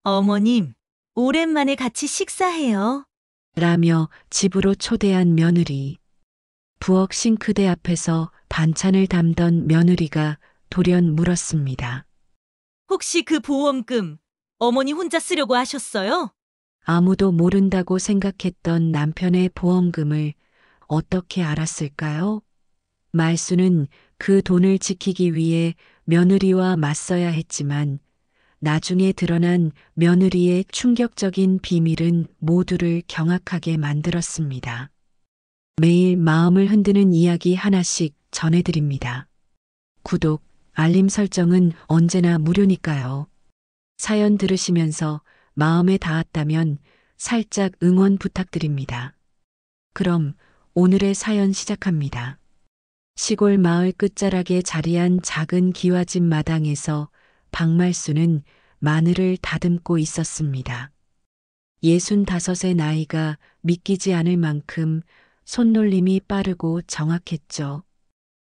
어머님, 오랜만에 같이 식사해요. 라며 집으로 초대한 며느리. 부엌 싱크대 앞에서 반찬을 담던 며느리가 돌연 물었습니다. 혹시 그 보험금 어머니 혼자 쓰려고 하셨어요? 아무도 모른다고 생각했던 남편의 보험금을 어떻게 알았을까요? 말수는 그 돈을 지키기 위해 며느리와 맞서야 했지만 나중에 드러난 며느리의 충격적인 비밀은 모두를 경악하게 만들었습니다. 매일 마음을 흔드는 이야기 하나씩 전해드립니다. 구독, 알림 설정은 언제나 무료니까요. 사연 들으시면서 마음에 닿았다면 살짝 응원 부탁드립니다. 그럼 오늘의 사연 시작합니다. 시골 마을 끝자락에 자리한 작은 기와집 마당에서 박말수는 마늘을 다듬고 있었습니다. 65의 나이가 믿기지 않을 만큼 손놀림이 빠르고 정확했죠.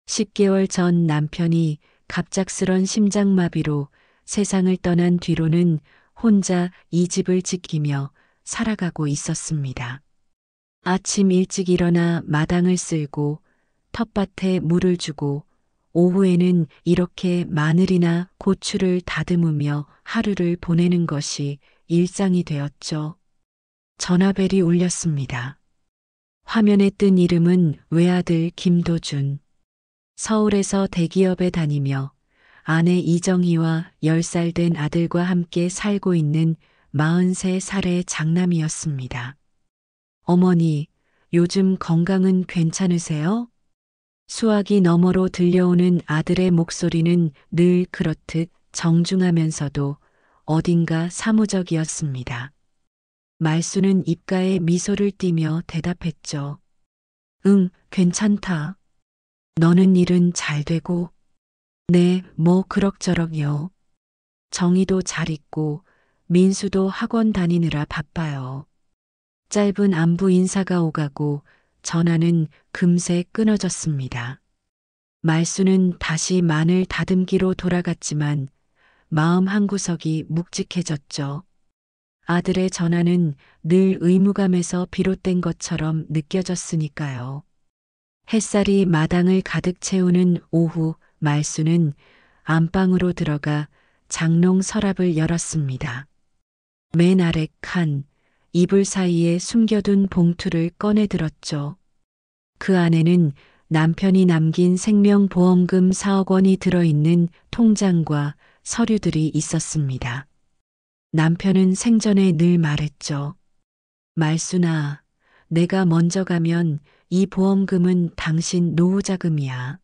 10개월 전 남편이 갑작스런 심장마비로 세상을 떠난 뒤로는 혼자 이 집을 지키며 살아가고 있었습니다. 아침 일찍 일어나 마당을 쓸고 텃밭에 물을 주고 오후에는 이렇게 마늘이나 고추를 다듬으며 하루를 보내는 것이 일상이 되었죠. 전화벨이 울렸습니다. 화면에 뜬 이름은 외아들 김도준. 서울에서 대기업에 다니며 아내 이정희와 10살 된 아들과 함께 살고 있는 43살의 장남이었습니다. 어머니, 요즘 건강은 괜찮으세요? 수화기 너머로 들려오는 아들의 목소리는 늘 그렇듯 정중하면서도 어딘가 사무적이었습니다. 말수는 입가에 미소를 띠며 대답했죠. 응, 괜찮다. 너는 일은 잘 되고. 네, 뭐 그럭저럭요. 정희도 잘 있고 민수도 학원 다니느라 바빠요. 짧은 안부 인사가 오가고 전화는 금세 끊어졌습니다. 말수는 다시 마늘 다듬기로 돌아갔지만 마음 한구석이 묵직해졌죠. 아들의 전화는 늘 의무감에서 비롯된 것처럼 느껴졌으니까요. 햇살이 마당을 가득 채우는 오후 말수는 안방으로 들어가 장롱 서랍을 열었습니다. 맨 아래 칸, 이불 사이에 숨겨둔 봉투를 꺼내 들었죠. 그 안에는 남편이 남긴 생명보험금 4억 원이 들어있는 통장과 서류들이 있었습니다. 남편은 생전에 늘 말했죠. 말수나, 내가 먼저 가면 이 보험금은 당신 노후 자금이야.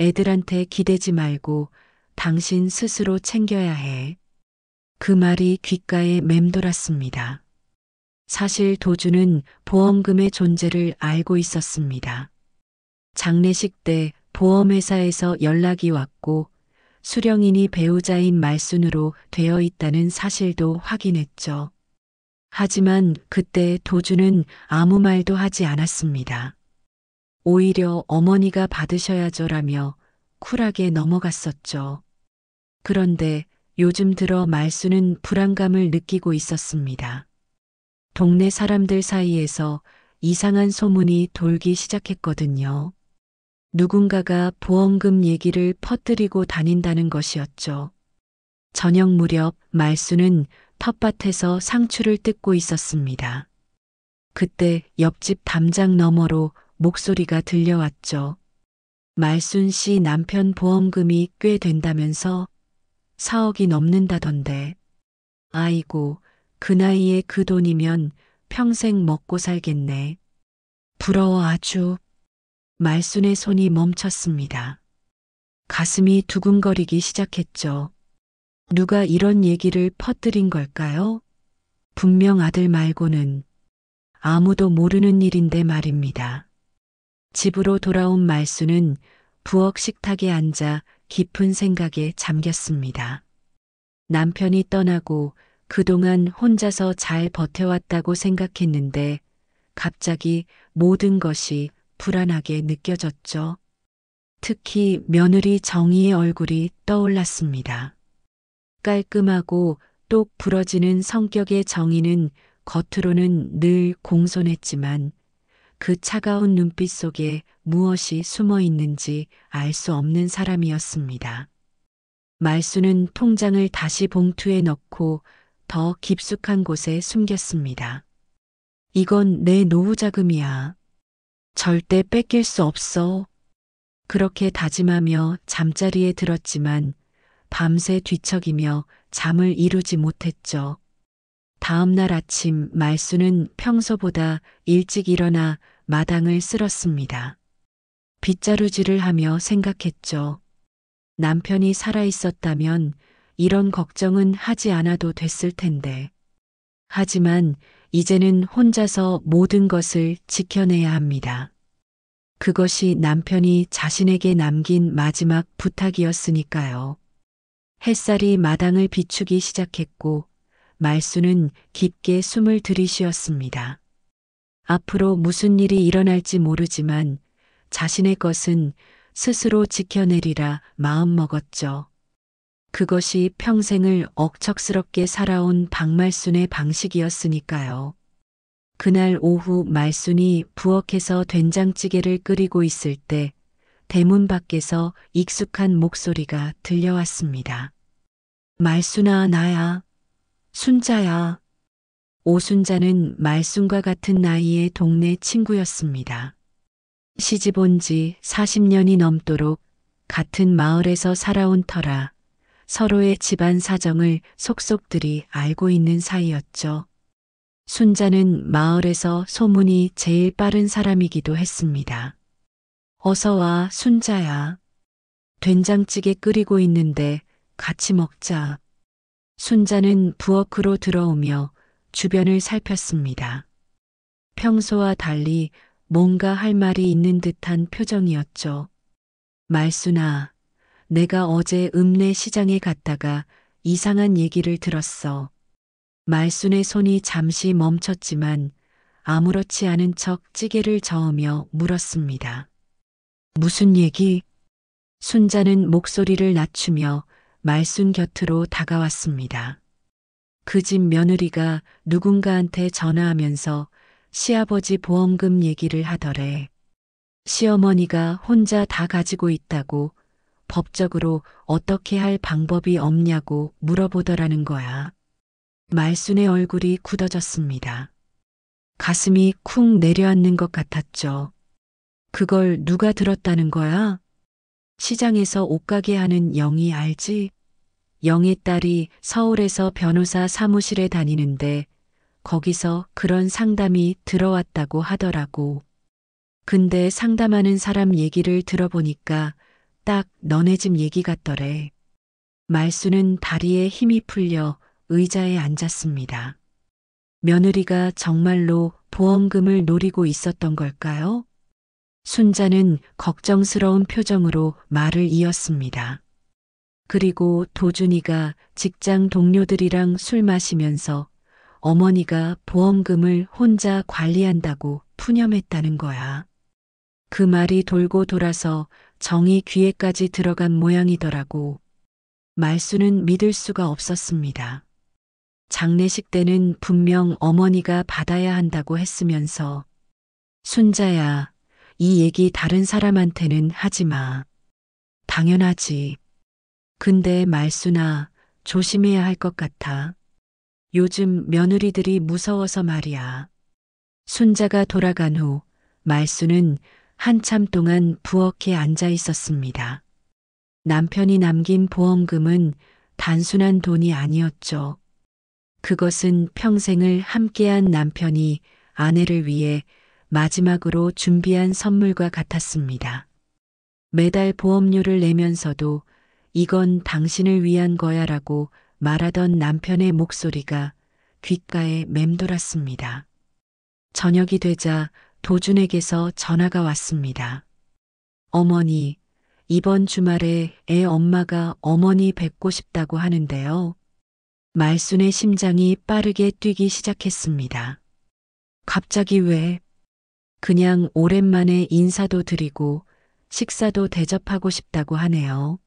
애들한테 기대지 말고 당신 스스로 챙겨야 해. 그 말이 귓가에 맴돌았습니다. 사실 도주는 보험금의 존재를 알고 있었습니다. 장례식 때 보험회사에서 연락이 왔고 수령인이 배우자인 말순으로 되어 있다는 사실도 확인했죠. 하지만 그때 도주는 아무 말도 하지 않았습니다. 오히려 어머니가 받으셔야죠라며 쿨하게 넘어갔었죠. 그런데 요즘 들어 말수는 불안감을 느끼고 있었습니다. 동네 사람들 사이에서 이상한 소문이 돌기 시작했거든요. 누군가가 보험금 얘기를 퍼뜨리고 다닌다는 것이었죠. 저녁 무렵 말수는 텃밭에서 상추를 뜯고 있었습니다. 그때 옆집 담장 너머로 목소리가 들려왔죠. 말순 씨 남편 보험금이 꽤 된다면서 4억이 넘는다던데. 아이고, 그 나이에 그 돈이면 평생 먹고 살겠네. 부러워 아주. 말순의 손이 멈췄습니다. 가슴이 두근거리기 시작했죠. 누가 이런 얘기를 퍼뜨린 걸까요? 분명 아들 말고는 아무도 모르는 일인데 말입니다. 집으로 돌아온 말수는 부엌 식탁에 앉아 깊은 생각에 잠겼습니다. 남편이 떠나고 그동안 혼자서 잘 버텨왔다고 생각했는데 갑자기 모든 것이 불안하게 느껴졌죠. 특히 며느리 정희의 얼굴이 떠올랐습니다. 깔끔하고 똑똑 부러지는 성격의 정희는 겉으로는 늘 공손했지만 그 차가운 눈빛 속에 무엇이 숨어 있는지 알 수 없는 사람이었습니다. 말수는 통장을 다시 봉투에 넣고 더 깊숙한 곳에 숨겼습니다. 이건 내 노후 자금이야. 절대 뺏길 수 없어. 그렇게 다짐하며 잠자리에 들었지만 밤새 뒤척이며 잠을 이루지 못했죠. 다음 날 아침 말수는 평소보다 일찍 일어나 마당을 쓸었습니다. 빗자루질을 하며 생각했죠. 남편이 살아있었다면 이런 걱정은 하지 않아도 됐을 텐데. 하지만 이제는 혼자서 모든 것을 지켜내야 합니다. 그것이 남편이 자신에게 남긴 마지막 부탁이었으니까요. 햇살이 마당을 비추기 시작했고 말수는 깊게 숨을 들이쉬었습니다. 앞으로 무슨 일이 일어날지 모르지만 자신의 것은 스스로 지켜내리라 마음먹었죠. 그것이 평생을 억척스럽게 살아온 박말순의 방식이었으니까요. 그날 오후 말순이 부엌에서 된장찌개를 끓이고 있을 때 대문 밖에서 익숙한 목소리가 들려왔습니다. 말순아, 나야. 순자야. 오순자는 말순과 같은 나이의 동네 친구였습니다. 시집 온 지 40년이 넘도록 같은 마을에서 살아온 터라 서로의 집안 사정을 속속들이 알고 있는 사이였죠. 순자는 마을에서 소문이 제일 빠른 사람이기도 했습니다. 어서 와, 순자야. 된장찌개 끓이고 있는데 같이 먹자. 순자는 부엌으로 들어오며 주변을 살폈습니다. 평소와 달리 뭔가 할 말이 있는 듯한 표정이었죠. 말순아, 내가 어제 읍내 시장에 갔다가 이상한 얘기를 들었어. 말순의 손이 잠시 멈췄지만 아무렇지 않은 척 찌개를 저으며 물었습니다. 무슨 얘기? 순자는 목소리를 낮추며 말순 곁으로 다가왔습니다. 그 집 며느리가 누군가한테 전화하면서 시아버지 보험금 얘기를 하더래. 시어머니가 혼자 다 가지고 있다고 법적으로 어떻게 할 방법이 없냐고 물어보더라는 거야. 말순의 얼굴이 굳어졌습니다. 가슴이 쿵 내려앉는 것 같았죠. 그걸 누가 들었다는 거야? 시장에서 옷가게 하는 영희 알지? 영희 딸이 서울에서 변호사 사무실에 다니는데 거기서 그런 상담이 들어왔다고 하더라고. 근데 상담하는 사람 얘기를 들어보니까 딱 너네 집 얘기 같더래. 말수는 다리에 힘이 풀려 의자에 앉았습니다. 며느리가 정말로 보험금을 노리고 있었던 걸까요? 순자는 걱정스러운 표정으로 말을 이었습니다. 그리고 도준이가 직장 동료들이랑 술 마시면서 어머니가 보험금을 혼자 관리한다고 푸념했다는 거야. 그 말이 돌고 돌아서 정이 귀에까지 들어간 모양이더라고. 말수는 믿을 수가 없었습니다. 장례식 때는 분명 어머니가 받아야 한다고 했으면서 순자야, 이 얘기 다른 사람한테는 하지 마. 당연하지. 근데 말수나 조심해야 할 것 같아. 요즘 며느리들이 무서워서 말이야. 순자가 돌아간 후 말수는 한참 동안 부엌에 앉아 있었습니다. 남편이 남긴 보험금은 단순한 돈이 아니었죠. 그것은 평생을 함께한 남편이 아내를 위해 마지막으로 준비한 선물과 같았습니다. 매달 보험료를 내면서도 이건 당신을 위한 거야라고 말하던 남편의 목소리가 귓가에 맴돌았습니다. 저녁이 되자 도준에게서 전화가 왔습니다. 어머니, 이번 주말에 애 엄마가 어머니 뵙고 싶다고 하는데요. 말순의 심장이 빠르게 뛰기 시작했습니다. 갑자기 왜? 그냥 오랜만에 인사도 드리고 식사도 대접하고 싶다고 하네요.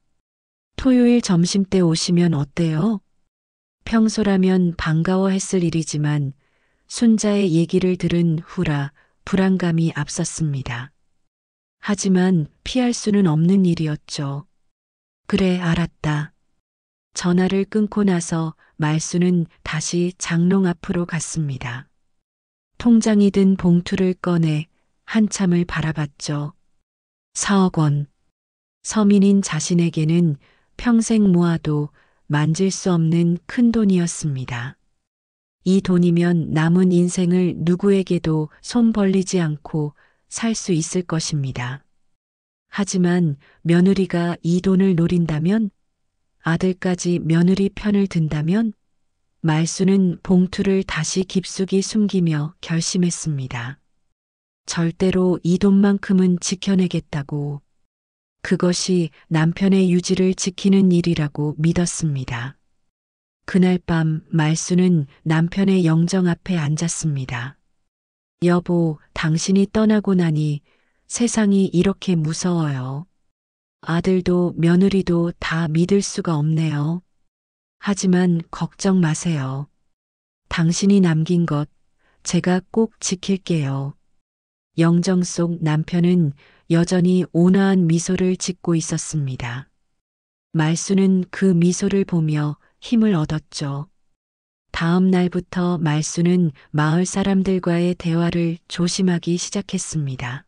토요일 점심때 오시면 어때요? 평소라면 반가워했을 일이지만 순자의 얘기를 들은 후라 불안감이 앞섰습니다. 하지만 피할 수는 없는 일이었죠. 그래, 알았다. 전화를 끊고 나서 말수는 다시 장롱 앞으로 갔습니다. 통장이 든 봉투를 꺼내 한참을 바라봤죠. 4억 원. 서민인 자신에게는 평생 모아도 만질 수 없는 큰 돈이었습니다. 이 돈이면 남은 인생을 누구에게도 손 벌리지 않고 살 수 있을 것입니다. 하지만 며느리가 이 돈을 노린다면, 아들까지 며느리 편을 든다면, 말수는 봉투를 다시 깊숙이 숨기며 결심했습니다. 절대로 이 돈만큼은 지켜내겠다고. 그것이 남편의 유지를 지키는 일이라고 믿었습니다. 그날 밤 말수는 남편의 영정 앞에 앉았습니다. 여보, 당신이 떠나고 나니 세상이 이렇게 무서워요. 아들도 며느리도 다 믿을 수가 없네요. 하지만 걱정 마세요. 당신이 남긴 것 제가 꼭 지킬게요. 영정 속 남편은 여전히 온화한 미소를 짓고 있었습니다. 말수는 그 미소를 보며 힘을 얻었죠. 다음 날부터 말수는 마을 사람들과의 대화를 조심하기 시작했습니다.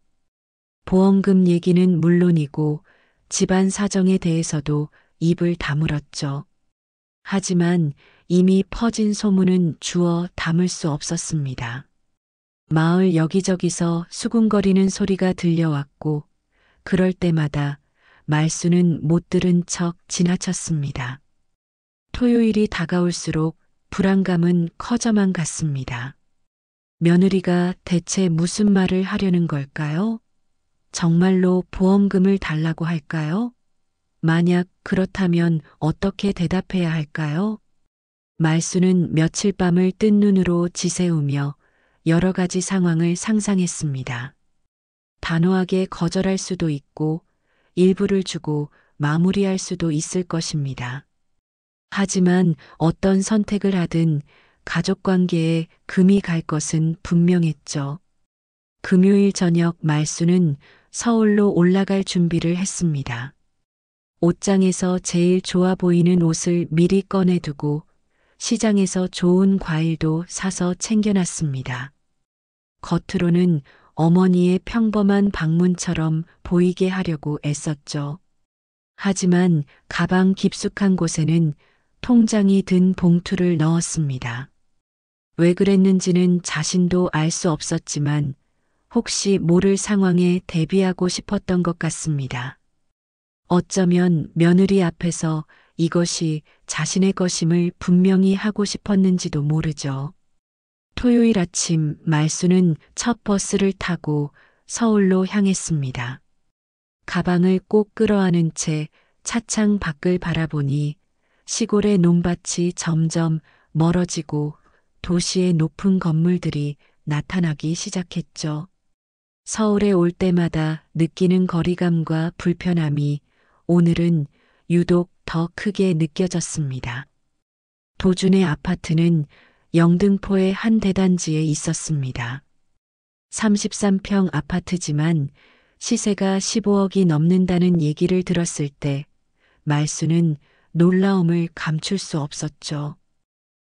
보험금 얘기는 물론이고 집안 사정에 대해서도 입을 다물었죠. 하지만 이미 퍼진 소문은 주워 담을 수 없었습니다. 마을 여기저기서 수군거리는 소리가 들려왔고 그럴 때마다 말수는 못 들은 척 지나쳤습니다. 토요일이 다가올수록 불안감은 커져만 갔습니다. 며느리가 대체 무슨 말을 하려는 걸까요? 정말로 보험금을 달라고 할까요? 만약 그렇다면 어떻게 대답해야 할까요? 말수는 며칠 밤을 뜬 눈으로 지새우며 여러 가지 상황을 상상했습니다. 단호하게 거절할 수도 있고 일부를 주고 마무리할 수도 있을 것입니다. 하지만 어떤 선택을 하든 가족관계에 금이 갈 것은 분명했죠. 금요일 저녁 말수는 서울로 올라갈 준비를 했습니다. 옷장에서 제일 좋아 보이는 옷을 미리 꺼내두고 시장에서 좋은 과일도 사서 챙겨놨습니다. 겉으로는 어머니의 평범한 방문처럼 보이게 하려고 애썼죠. 하지만 가방 깊숙한 곳에는 통장이 든 봉투를 넣었습니다. 왜 그랬는지는 자신도 알 수 없었지만 혹시 모를 상황에 대비하고 싶었던 것 같습니다. 어쩌면 며느리 앞에서 이것이 자신의 것임을 분명히 하고 싶었는지도 모르죠. 토요일 아침 말수는 첫 버스를 타고 서울로 향했습니다. 가방을 꼭 끌어안은 채 차창 밖을 바라보니 시골의 논밭이 점점 멀어지고 도시의 높은 건물들이 나타나기 시작했죠. 서울에 올 때마다 느끼는 거리감과 불편함이 오늘은 유독 더 크게 느껴졌습니다. 도준의 아파트는 영등포의 한 대단지에 있었습니다. 33평 아파트지만 시세가 15억이 넘는다는 얘기를 들었을 때 말수는 놀라움을 감출 수 없었죠.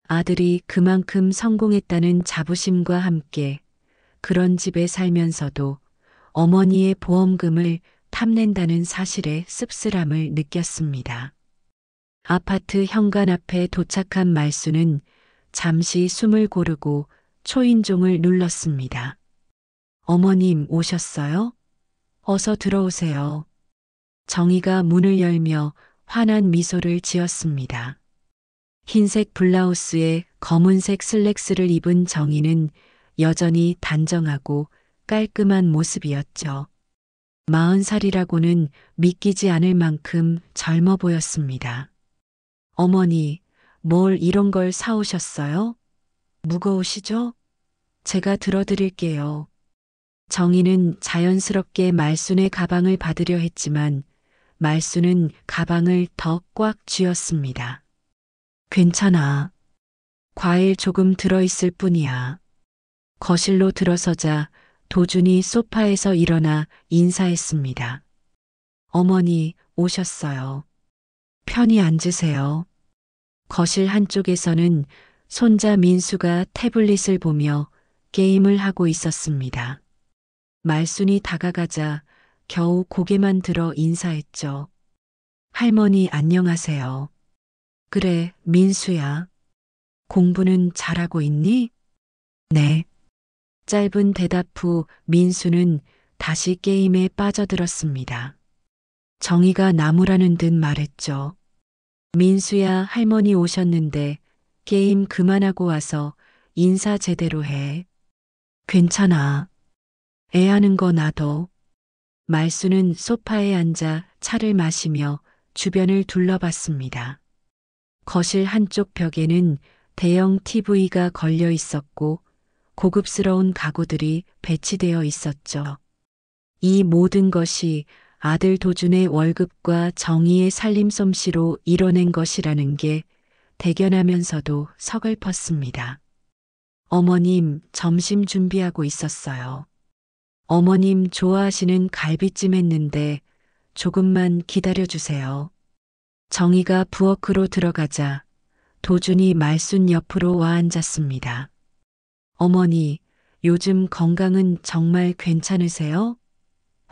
아들이 그만큼 성공했다는 자부심과 함께 그런 집에 살면서도 어머니의 보험금을 탐낸다는 사실에 씁쓸함을 느꼈습니다. 아파트 현관 앞에 도착한 말수는 잠시 숨을 고르고 초인종을 눌렀습니다. 어머님 오셨어요? 어서 들어오세요. 정희가 문을 열며 환한 미소를 지었습니다. 흰색 블라우스에 검은색 슬랙스를 입은 정희는 여전히 단정하고 깔끔한 모습이었죠. 40살이라고는 믿기지 않을 만큼 젊어 보였습니다. 어머니, 뭘 이런 걸 사오셨어요? 무거우시죠? 제가 들어드릴게요. 정희는 자연스럽게 말순의 가방을 받으려 했지만 말순은 가방을 더 꽉 쥐었습니다. 괜찮아. 과일 조금 들어있을 뿐이야. 거실로 들어서자 도준이 소파에서 일어나 인사했습니다. 어머니 오셨어요. 편히 앉으세요. 거실 한쪽에서는 손자 민수가 태블릿을 보며 게임을 하고 있었습니다. 말순이 다가가자 겨우 고개만 들어 인사했죠. 할머니 안녕하세요. 그래, 민수야. 공부는 잘하고 있니? 네. 짧은 대답 후 민수는 다시 게임에 빠져들었습니다. 정의가 나무라는 듯 말했죠. 민수야, 할머니 오셨는데 게임 그만하고 와서 인사 제대로 해. 괜찮아. 애 하는 거 놔둬. 말수는 소파에 앉아 차를 마시며 주변을 둘러봤습니다. 거실 한쪽 벽에는 대형 TV가 걸려 있었고 고급스러운 가구들이 배치되어 있었죠. 이 모든 것이 아들 도준의 월급과 정의의 살림솜씨로 이뤄낸 것이라는 게 대견하면서도 서글펐습니다. 어머님, 점심 준비하고 있었어요. 어머님 좋아하시는 갈비찜 했는데 조금만 기다려주세요. 정희가 부엌으로 들어가자 도준이 말순 옆으로 와 앉았습니다. 어머니, 요즘 건강은 정말 괜찮으세요?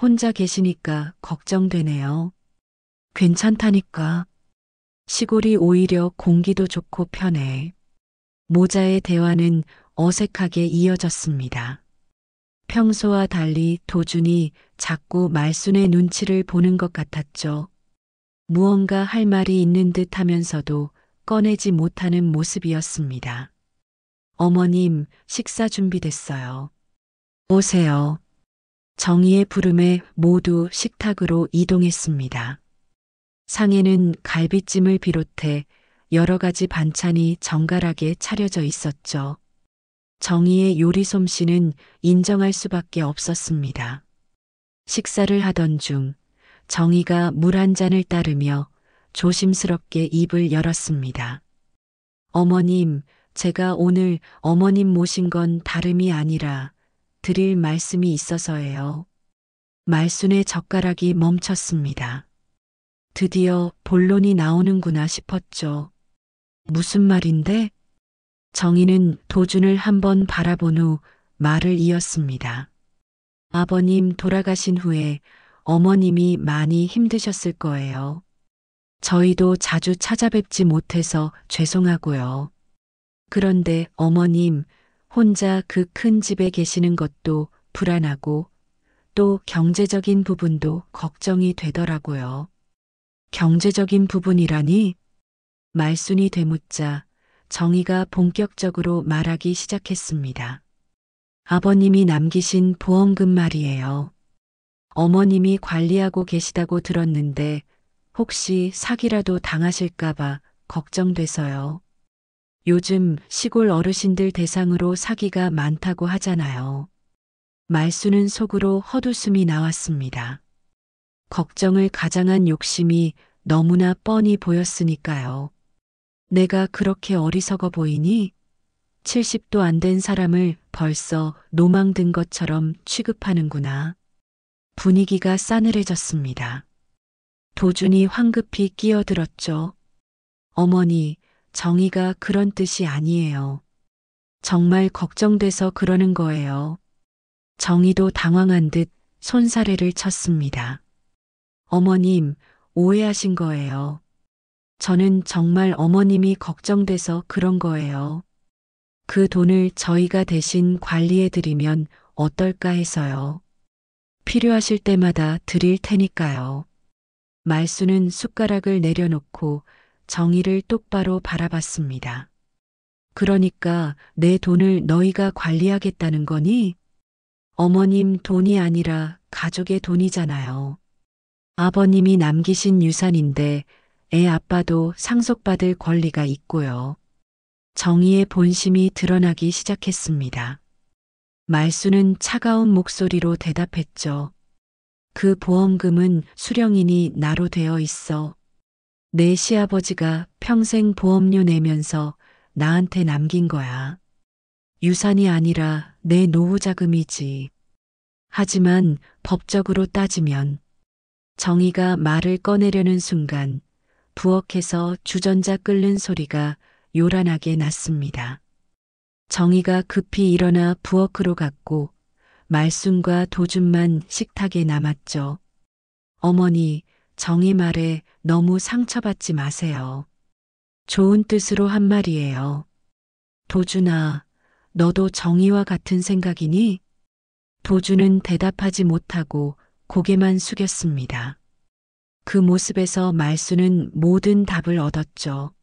혼자 계시니까 걱정되네요. 괜찮다니까. 시골이 오히려 공기도 좋고 편해. 모자의 대화는 어색하게 이어졌습니다. 평소와 달리 도준이 자꾸 말순의 눈치를 보는 것 같았죠. 무언가 할 말이 있는 듯 하면서도 꺼내지 못하는 모습이었습니다. 어머님, 식사 준비됐어요. 오세요. 정희의 부름에 모두 식탁으로 이동했습니다. 상에는 갈비찜을 비롯해 여러 가지 반찬이 정갈하게 차려져 있었죠. 정희의 요리 솜씨는 인정할 수밖에 없었습니다. 식사를 하던 중 정희가 물 한 잔을 따르며 조심스럽게 입을 열었습니다. 어머님, 제가 오늘 어머님 모신 건 다름이 아니라 드릴 말씀이 있어서예요. 말순의 젓가락이 멈췄습니다. 드디어 본론이 나오는구나 싶었죠. 무슨 말인데? 정희는 도준을 한번 바라본 후 말을 이었습니다. 아버님 돌아가신 후에 어머님이 많이 힘드셨을 거예요. 저희도 자주 찾아뵙지 못해서 죄송하고요. 그런데 어머님 혼자 그 큰 집에 계시는 것도 불안하고 또 경제적인 부분도 걱정이 되더라고요. 경제적인 부분이라니? 말순이 되묻자 정희가 본격적으로 말하기 시작했습니다. 아버님이 남기신 보험금 말이에요. 어머님이 관리하고 계시다고 들었는데 혹시 사기라도 당하실까봐 걱정돼서요. 요즘 시골 어르신들 대상으로 사기가 많다고 하잖아요. 말수는 속으로 헛웃음이 나왔습니다. 걱정을 가장한 욕심이 너무나 뻔히 보였으니까요. 내가 그렇게 어리석어 보이니? 70도 안 된 사람을 벌써 노망든 것처럼 취급하는구나. 분위기가 싸늘해졌습니다. 도준이 황급히 끼어들었죠. 어머니, 정의가 그런 뜻이 아니에요. 정말 걱정돼서 그러는 거예요. 정의도 당황한 듯 손사래를 쳤습니다. 어머님, 오해하신 거예요. 저는 정말 어머님이 걱정돼서 그런 거예요. 그 돈을 저희가 대신 관리해드리면 어떨까 해서요. 필요하실 때마다 드릴 테니까요. 말수는 숟가락을 내려놓고 정의를 똑바로 바라봤습니다. 그러니까 내 돈을 너희가 관리하겠다는 거니? 어머님 돈이 아니라 가족의 돈이잖아요. 아버님이 남기신 유산인데 애 아빠도 상속받을 권리가 있고요. 정의의 본심이 드러나기 시작했습니다. 말수는 차가운 목소리로 대답했죠. 그 보험금은 수령인이 나로 되어 있어. 내 시아버지가 평생 보험료 내면서 나한테 남긴 거야. 유산이 아니라 내 노후 자금이지. 하지만 법적으로 따지면 정희가 말을 꺼내려는 순간 부엌에서 주전자 끓는 소리가 요란하게 났습니다. 정희가 급히 일어나 부엌으로 갔고 말순과 도준만 식탁에 남았죠. 어머니, 정희 말에 너무 상처받지 마세요. 좋은 뜻으로 한 말이에요. 도준아, 너도 정희와 같은 생각이니? 도준은 대답하지 못하고 고개만 숙였습니다. 그 모습에서 말수는 모든 답을 얻었죠.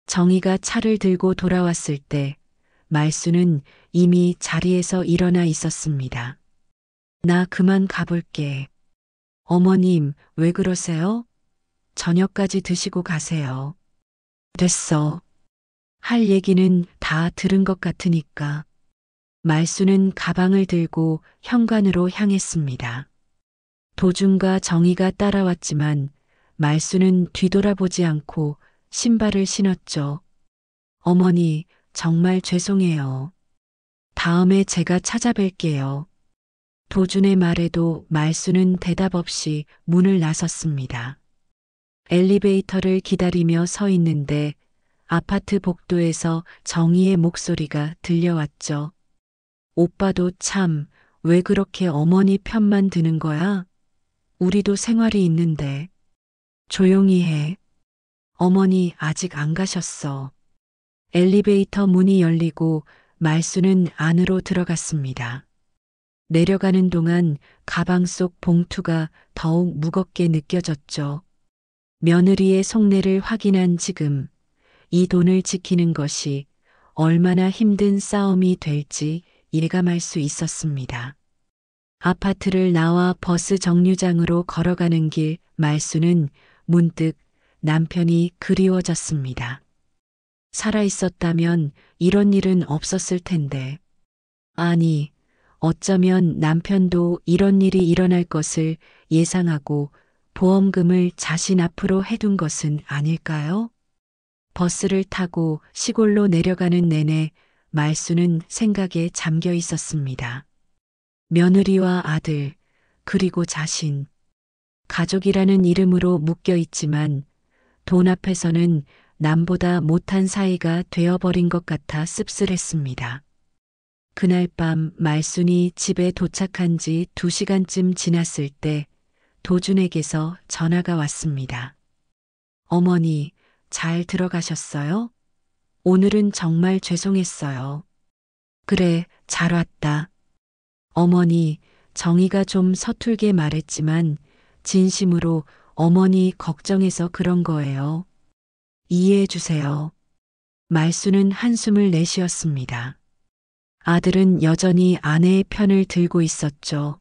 정희가 차를 들고 돌아왔을 때 말수는 이미 자리에서 일어나 있었습니다. 나 그만 가볼게. 어머님, 왜 그러세요? 저녁까지 드시고 가세요. 됐어. 할 얘기는 다 들은 것 같으니까. 말수는 가방을 들고 현관으로 향했습니다. 도준과 정희가 따라왔지만 말수는 뒤돌아보지 않고 신발을 신었죠. 어머니, 정말 죄송해요. 다음에 제가 찾아뵐게요. 도준의 말에도 말수는 대답 없이 문을 나섰습니다. 엘리베이터를 기다리며 서 있는데 아파트 복도에서 정희의 목소리가 들려왔죠. 오빠도 참, 왜 그렇게 어머니 편만 드는 거야? 우리도 생활이 있는데. 조용히 해. 어머니 아직 안 가셨어. 엘리베이터 문이 열리고 말수는 안으로 들어갔습니다. 내려가는 동안 가방 속 봉투가 더욱 무겁게 느껴졌죠. 며느리의 속내를 확인한 지금 이 돈을 지키는 것이 얼마나 힘든 싸움이 될지 예감할 수 있었습니다. 아파트를 나와 버스 정류장으로 걸어가는 길 말수는 문득 남편이 그리워졌습니다. 살아있었다면 이런 일은 없었을 텐데. 아니, 어쩌면 남편도 이런 일이 일어날 것을 예상하고 보험금을 자신 앞으로 해둔 것은 아닐까요? 버스를 타고 시골로 내려가는 내내 말수는 생각에 잠겨 있었습니다. 며느리와 아들, 그리고 자신. 가족이라는 이름으로 묶여 있지만 돈 앞에서는 남보다 못한 사이가 되어버린 것 같아 씁쓸했습니다. 그날 밤 말순이 집에 도착한 지 2시간쯤 지났을 때 도준에게서 전화가 왔습니다. 어머니, 잘 들어가셨어요? 오늘은 정말 죄송했어요. 그래, 잘 왔다. 어머니, 정희가 좀 서툴게 말했지만 진심으로 어머니 걱정해서 그런 거예요. 이해해 주세요. 말수는 한숨을 내쉬었습니다. 아들은 여전히 아내의 편을 들고 있었죠.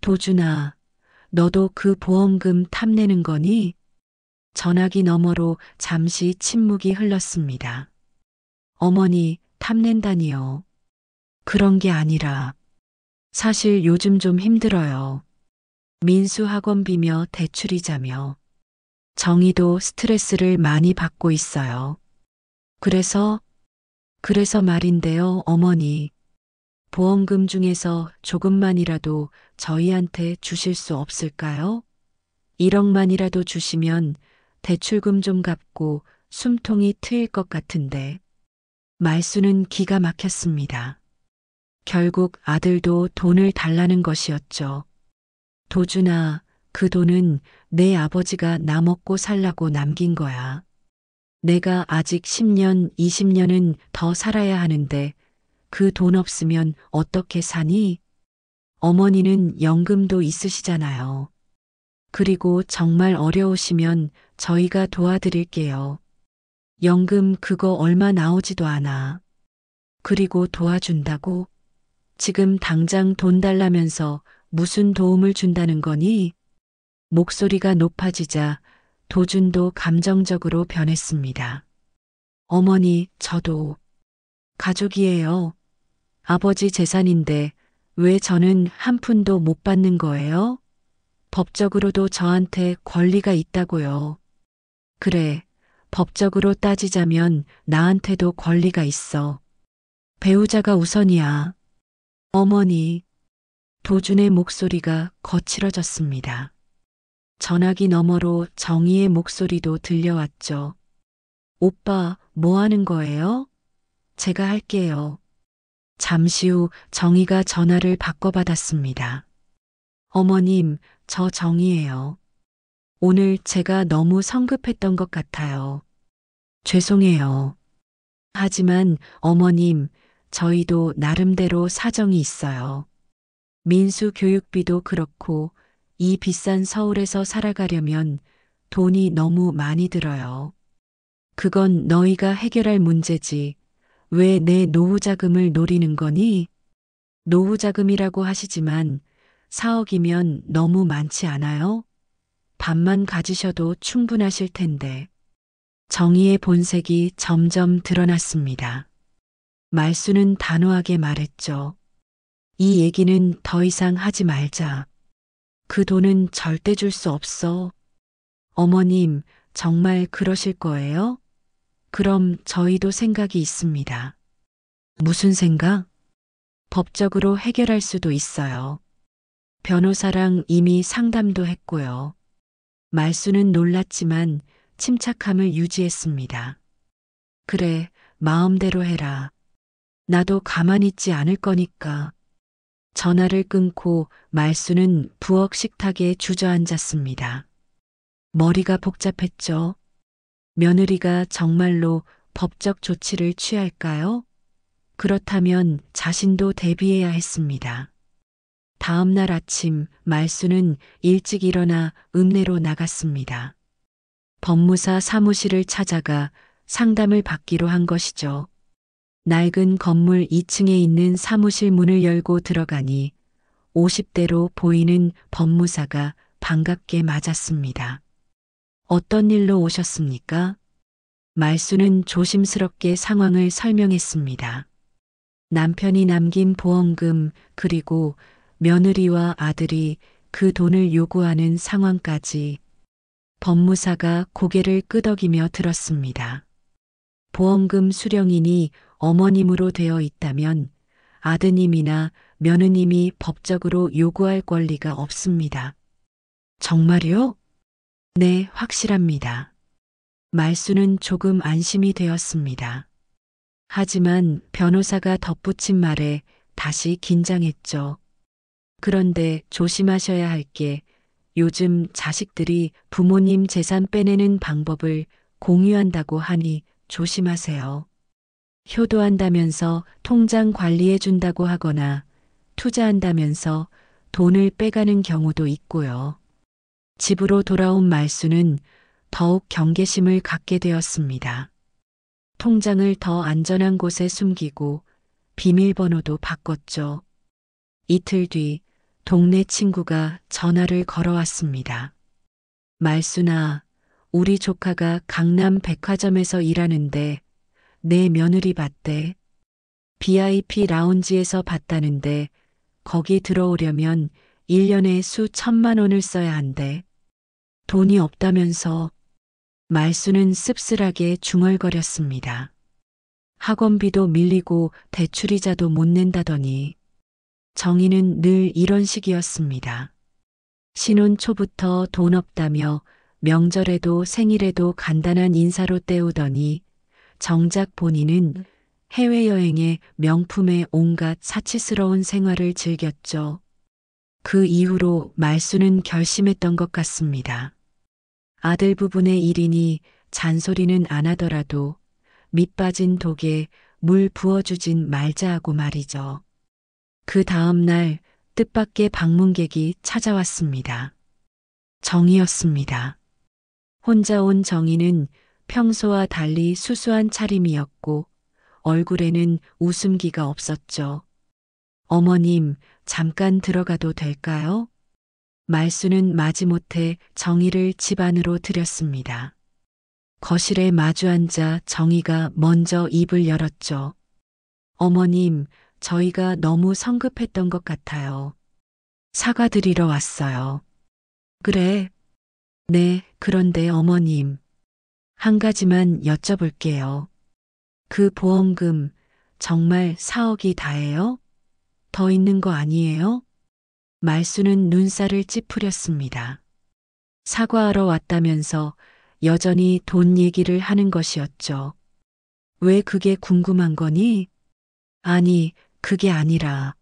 도준아, 너도 그 보험금 탐내는 거니? 전화기 너머로 잠시 침묵이 흘렀습니다. 어머니, 탐낸다니요. 그런 게 아니라 사실 요즘 좀 힘들어요. 민수 학원비며 대출이자며. 정희도 스트레스를 많이 받고 있어요. 그래서 말인데요, 어머니. 보험금 중에서 조금만이라도 저희한테 주실 수 없을까요? 1억만이라도 주시면 대출금 좀 갚고 숨통이 트일 것 같은데. 말수는 기가 막혔습니다. 결국 아들도 돈을 달라는 것이었죠. 도준아, 그 돈은 내 아버지가 나 먹고 살라고 남긴 거야. 내가 아직 10년, 20년은 더 살아야 하는데 그 돈 없으면 어떻게 사니? 어머니는 연금도 있으시잖아요. 그리고 정말 어려우시면 저희가 도와드릴게요. 연금 그거 얼마 나오지도 않아. 그리고 도와준다고? 지금 당장 돈 달라면서 무슨 도움을 준다는 거니? 목소리가 높아지자 도준도 감정적으로 변했습니다. 어머니, 저도 가족이에요. 아버지 재산인데 왜 저는 한 푼도 못 받는 거예요? 법적으로도 저한테 권리가 있다고요. 그래, 법적으로 따지자면 나한테도 권리가 있어. 배우자가 우선이야. 어머니, 도준의 목소리가 거칠어졌습니다. 전화기 너머로 정희의 목소리도 들려왔죠. 오빠, 뭐 하는 거예요? 제가 할게요. 잠시 후 정희가 전화를 바꿔받았습니다. 어머님, 저 정희예요. 오늘 제가 너무 성급했던 것 같아요. 죄송해요. 하지만 어머님, 저희도 나름대로 사정이 있어요. 민수 교육비도 그렇고 이 비싼 서울에서 살아가려면 돈이 너무 많이 들어요. 그건 너희가 해결할 문제지. 왜 내 노후 자금을 노리는 거니? 노후 자금이라고 하시지만 4억이면 너무 많지 않아요? 반만 가지셔도 충분하실 텐데. 정의의 본색이 점점 드러났습니다. 말수는 단호하게 말했죠. 이 얘기는 더 이상 하지 말자. 그 돈은 절대 줄 수 없어. 어머님, 정말 그러실 거예요? 그럼 저희도 생각이 있습니다. 무슨 생각? 법적으로 해결할 수도 있어요. 변호사랑 이미 상담도 했고요. 말수는 놀랐지만 침착함을 유지했습니다. 그래, 마음대로 해라. 나도 가만히 있지 않을 거니까. 전화를 끊고 말수는 부엌 식탁에 주저앉았습니다. 머리가 복잡했죠. 며느리가 정말로 법적 조치를 취할까요? 그렇다면 자신도 대비해야 했습니다. 다음 날 아침 말수는 일찍 일어나 읍내로 나갔습니다. 법무사 사무실을 찾아가 상담을 받기로 한 것이죠. 낡은 건물 2층에 있는 사무실 문을 열고 들어가니 50대로 보이는 법무사가 반갑게 맞았습니다. 어떤 일로 오셨습니까? 말수는 조심스럽게 상황을 설명했습니다. 남편이 남긴 보험금 그리고 며느리와 아들이 그 돈을 요구하는 상황까지 법무사가 고개를 끄덕이며 들었습니다. 보험금 수령인이 어머님으로 되어 있다면 아드님이나 며느님이 법적으로 요구할 권리가 없습니다. 정말요? 네, 확실합니다. 말수는 조금 안심이 되었습니다. 하지만 변호사가 덧붙인 말에 다시 긴장했죠. 그런데 조심하셔야 할 게 요즘 자식들이 부모님 재산 빼내는 방법을 공유한다고 하니 조심하세요. 효도한다면서 통장 관리해 준다고 하거나 투자한다면서 돈을 빼가는 경우도 있고요. 집으로 돌아온 말수는 더욱 경계심을 갖게 되었습니다. 통장을 더 안전한 곳에 숨기고 비밀번호도 바꿨죠. 이틀 뒤 동네 친구가 전화를 걸어왔습니다. 말수나, 우리 조카가 강남 백화점에서 일하는데 내 며느리 봤대. VIP 라운지에서 봤다는데 거기 들어오려면 1년에 수천만 원을 써야 한대. 돈이 없다면서. 말수는 씁쓸하게 중얼거렸습니다. 학원비도 밀리고 대출이자도 못 낸다더니. 정희는 늘 이런 식이었습니다. 신혼 초부터 돈 없다며 명절에도 생일에도 간단한 인사로 때우더니 정작 본인은 해외여행에 명품의 온갖 사치스러운 생활을 즐겼죠. 그 이후로 말수는 결심했던 것 같습니다. 아들 부분의 일이니 잔소리는 안 하더라도 밑 빠진 독에 물 부어주진 말자 하고 말이죠. 그 다음 날 뜻밖의 방문객이 찾아왔습니다. 정희였습니다. 혼자 온 정희는 평소와 달리 수수한 차림이었고 얼굴에는 웃음기가 없었죠. 어머님, 잠깐 들어가도 될까요? 말수는 마지못해 정희를 집 안으로 들였습니다. 거실에 마주 앉아 정희가 먼저 입을 열었죠. 어머님, 저희가 너무 성급했던 것 같아요. 사과드리러 왔어요. 그래. 네, 그런데 어머님. 한 가지만 여쭤볼게요. 그 보험금 정말 4억이 다예요? 더 있는 거 아니에요? 말수는 눈살을 찌푸렸습니다. 사과하러 왔다면서 여전히 돈 얘기를 하는 것이었죠. 왜 그게 궁금한 거니? 아니, 그게 아니라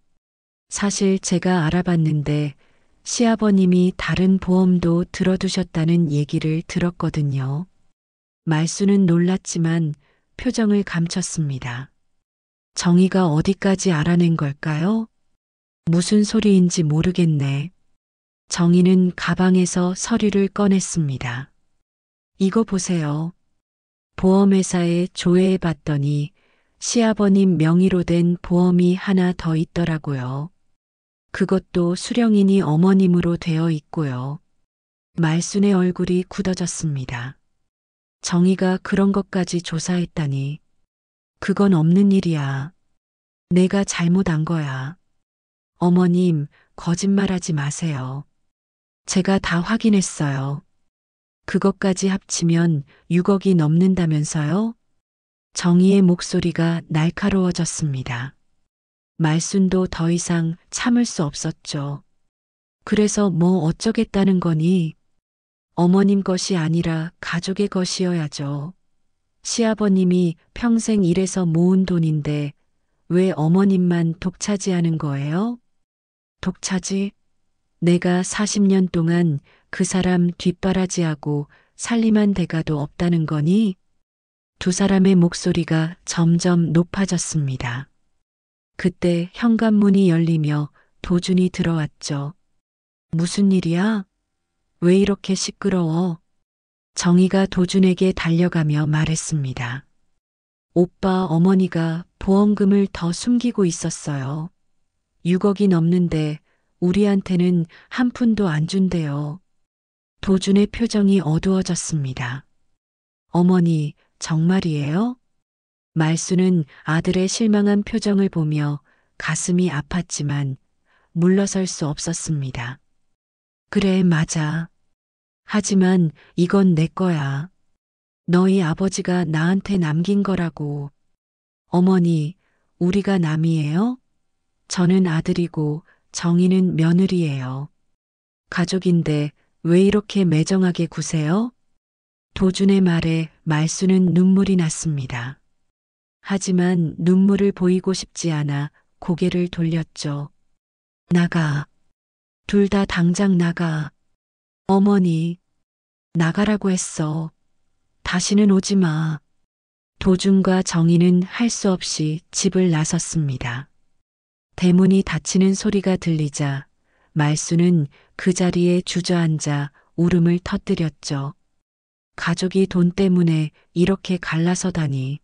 사실 제가 알아봤는데 시아버님이 다른 보험도 들어두셨다는 얘기를 들었거든요. 말수는 놀랐지만 표정을 감췄습니다. 정의가 어디까지 알아낸 걸까요? 무슨 소리인지 모르겠네. 정의는 가방에서 서류를 꺼냈습니다. 이거 보세요. 보험회사에 조회해 봤더니 시아버님 명의로 된 보험이 하나 더 있더라고요. 그것도 수령인이 어머님으로 되어 있고요. 말순의 얼굴이 굳어졌습니다. 정의가 그런 것까지 조사했다니. 그건 없는 일이야. 내가 잘못 안 거야. 어머님, 거짓말하지 마세요. 제가 다 확인했어요. 그것까지 합치면 6억이 넘는다면서요? 정의의 목소리가 날카로워졌습니다. 말순도 더 이상 참을 수 없었죠. 그래서 뭐 어쩌겠다는 거니? 어머님 것이 아니라 가족의 것이어야죠. 시아버님이 평생 일해서 모은 돈인데 왜 어머님만 독차지하는 거예요? 독차지? 내가 40년 동안 그 사람 뒷바라지하고 살림한 대가도 없다는 거니? 두 사람의 목소리가 점점 높아졌습니다. 그때 현관문이 열리며 도준이 들어왔죠. 무슨 일이야? 왜 이렇게 시끄러워? 정희가 도준에게 달려가며 말했습니다. 오빠 어머니가 보험금을 더 숨기고 있었어요. 6억이 넘는데 우리한테는 한 푼도 안 준대요. 도준의 표정이 어두워졌습니다. 어머니, 정말이에요? 말수는 아들의 실망한 표정을 보며 가슴이 아팠지만 물러설 수 없었습니다. 그래, 맞아. 하지만 이건 내 거야. 너희 아버지가 나한테 남긴 거라고. 어머니, 우리가 남이에요? 저는 아들이고 정희는 며느리예요. 가족인데 왜 이렇게 매정하게 구세요? 도준의 말에 말수는 눈물이 났습니다. 하지만 눈물을 보이고 싶지 않아 고개를 돌렸죠. 나가. 둘 다 당장 나가. 어머니, 나가라고 했어. 다시는 오지 마. 도준과 정희는 할 수 없이 집을 나섰습니다. 대문이 닫히는 소리가 들리자 말수는 그 자리에 주저앉아 울음을 터뜨렸죠. 가족이 돈 때문에 이렇게 갈라서다니.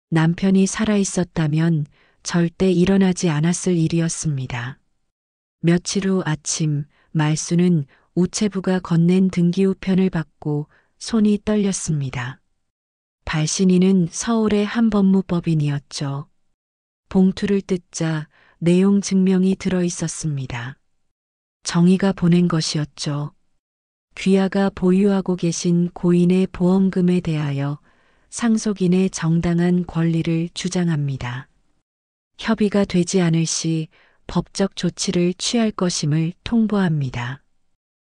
남편이 살아있었다면 절대 일어나지 않았을 일이었습니다. 며칠 후 아침 말수는 우체부가 건넨 등기우편을 받고 손이 떨렸습니다. 발신인은 서울의 한 법무법인이었죠. 봉투를 뜯자 내용 증명이 들어 있었습니다. 정희가 보낸 것이었죠. 귀하가 보유하고 계신 고인의 보험금에 대하여 상속인의 정당한 권리를 주장합니다. 협의가 되지 않을 시 법적 조치를 취할 것임을 통보합니다.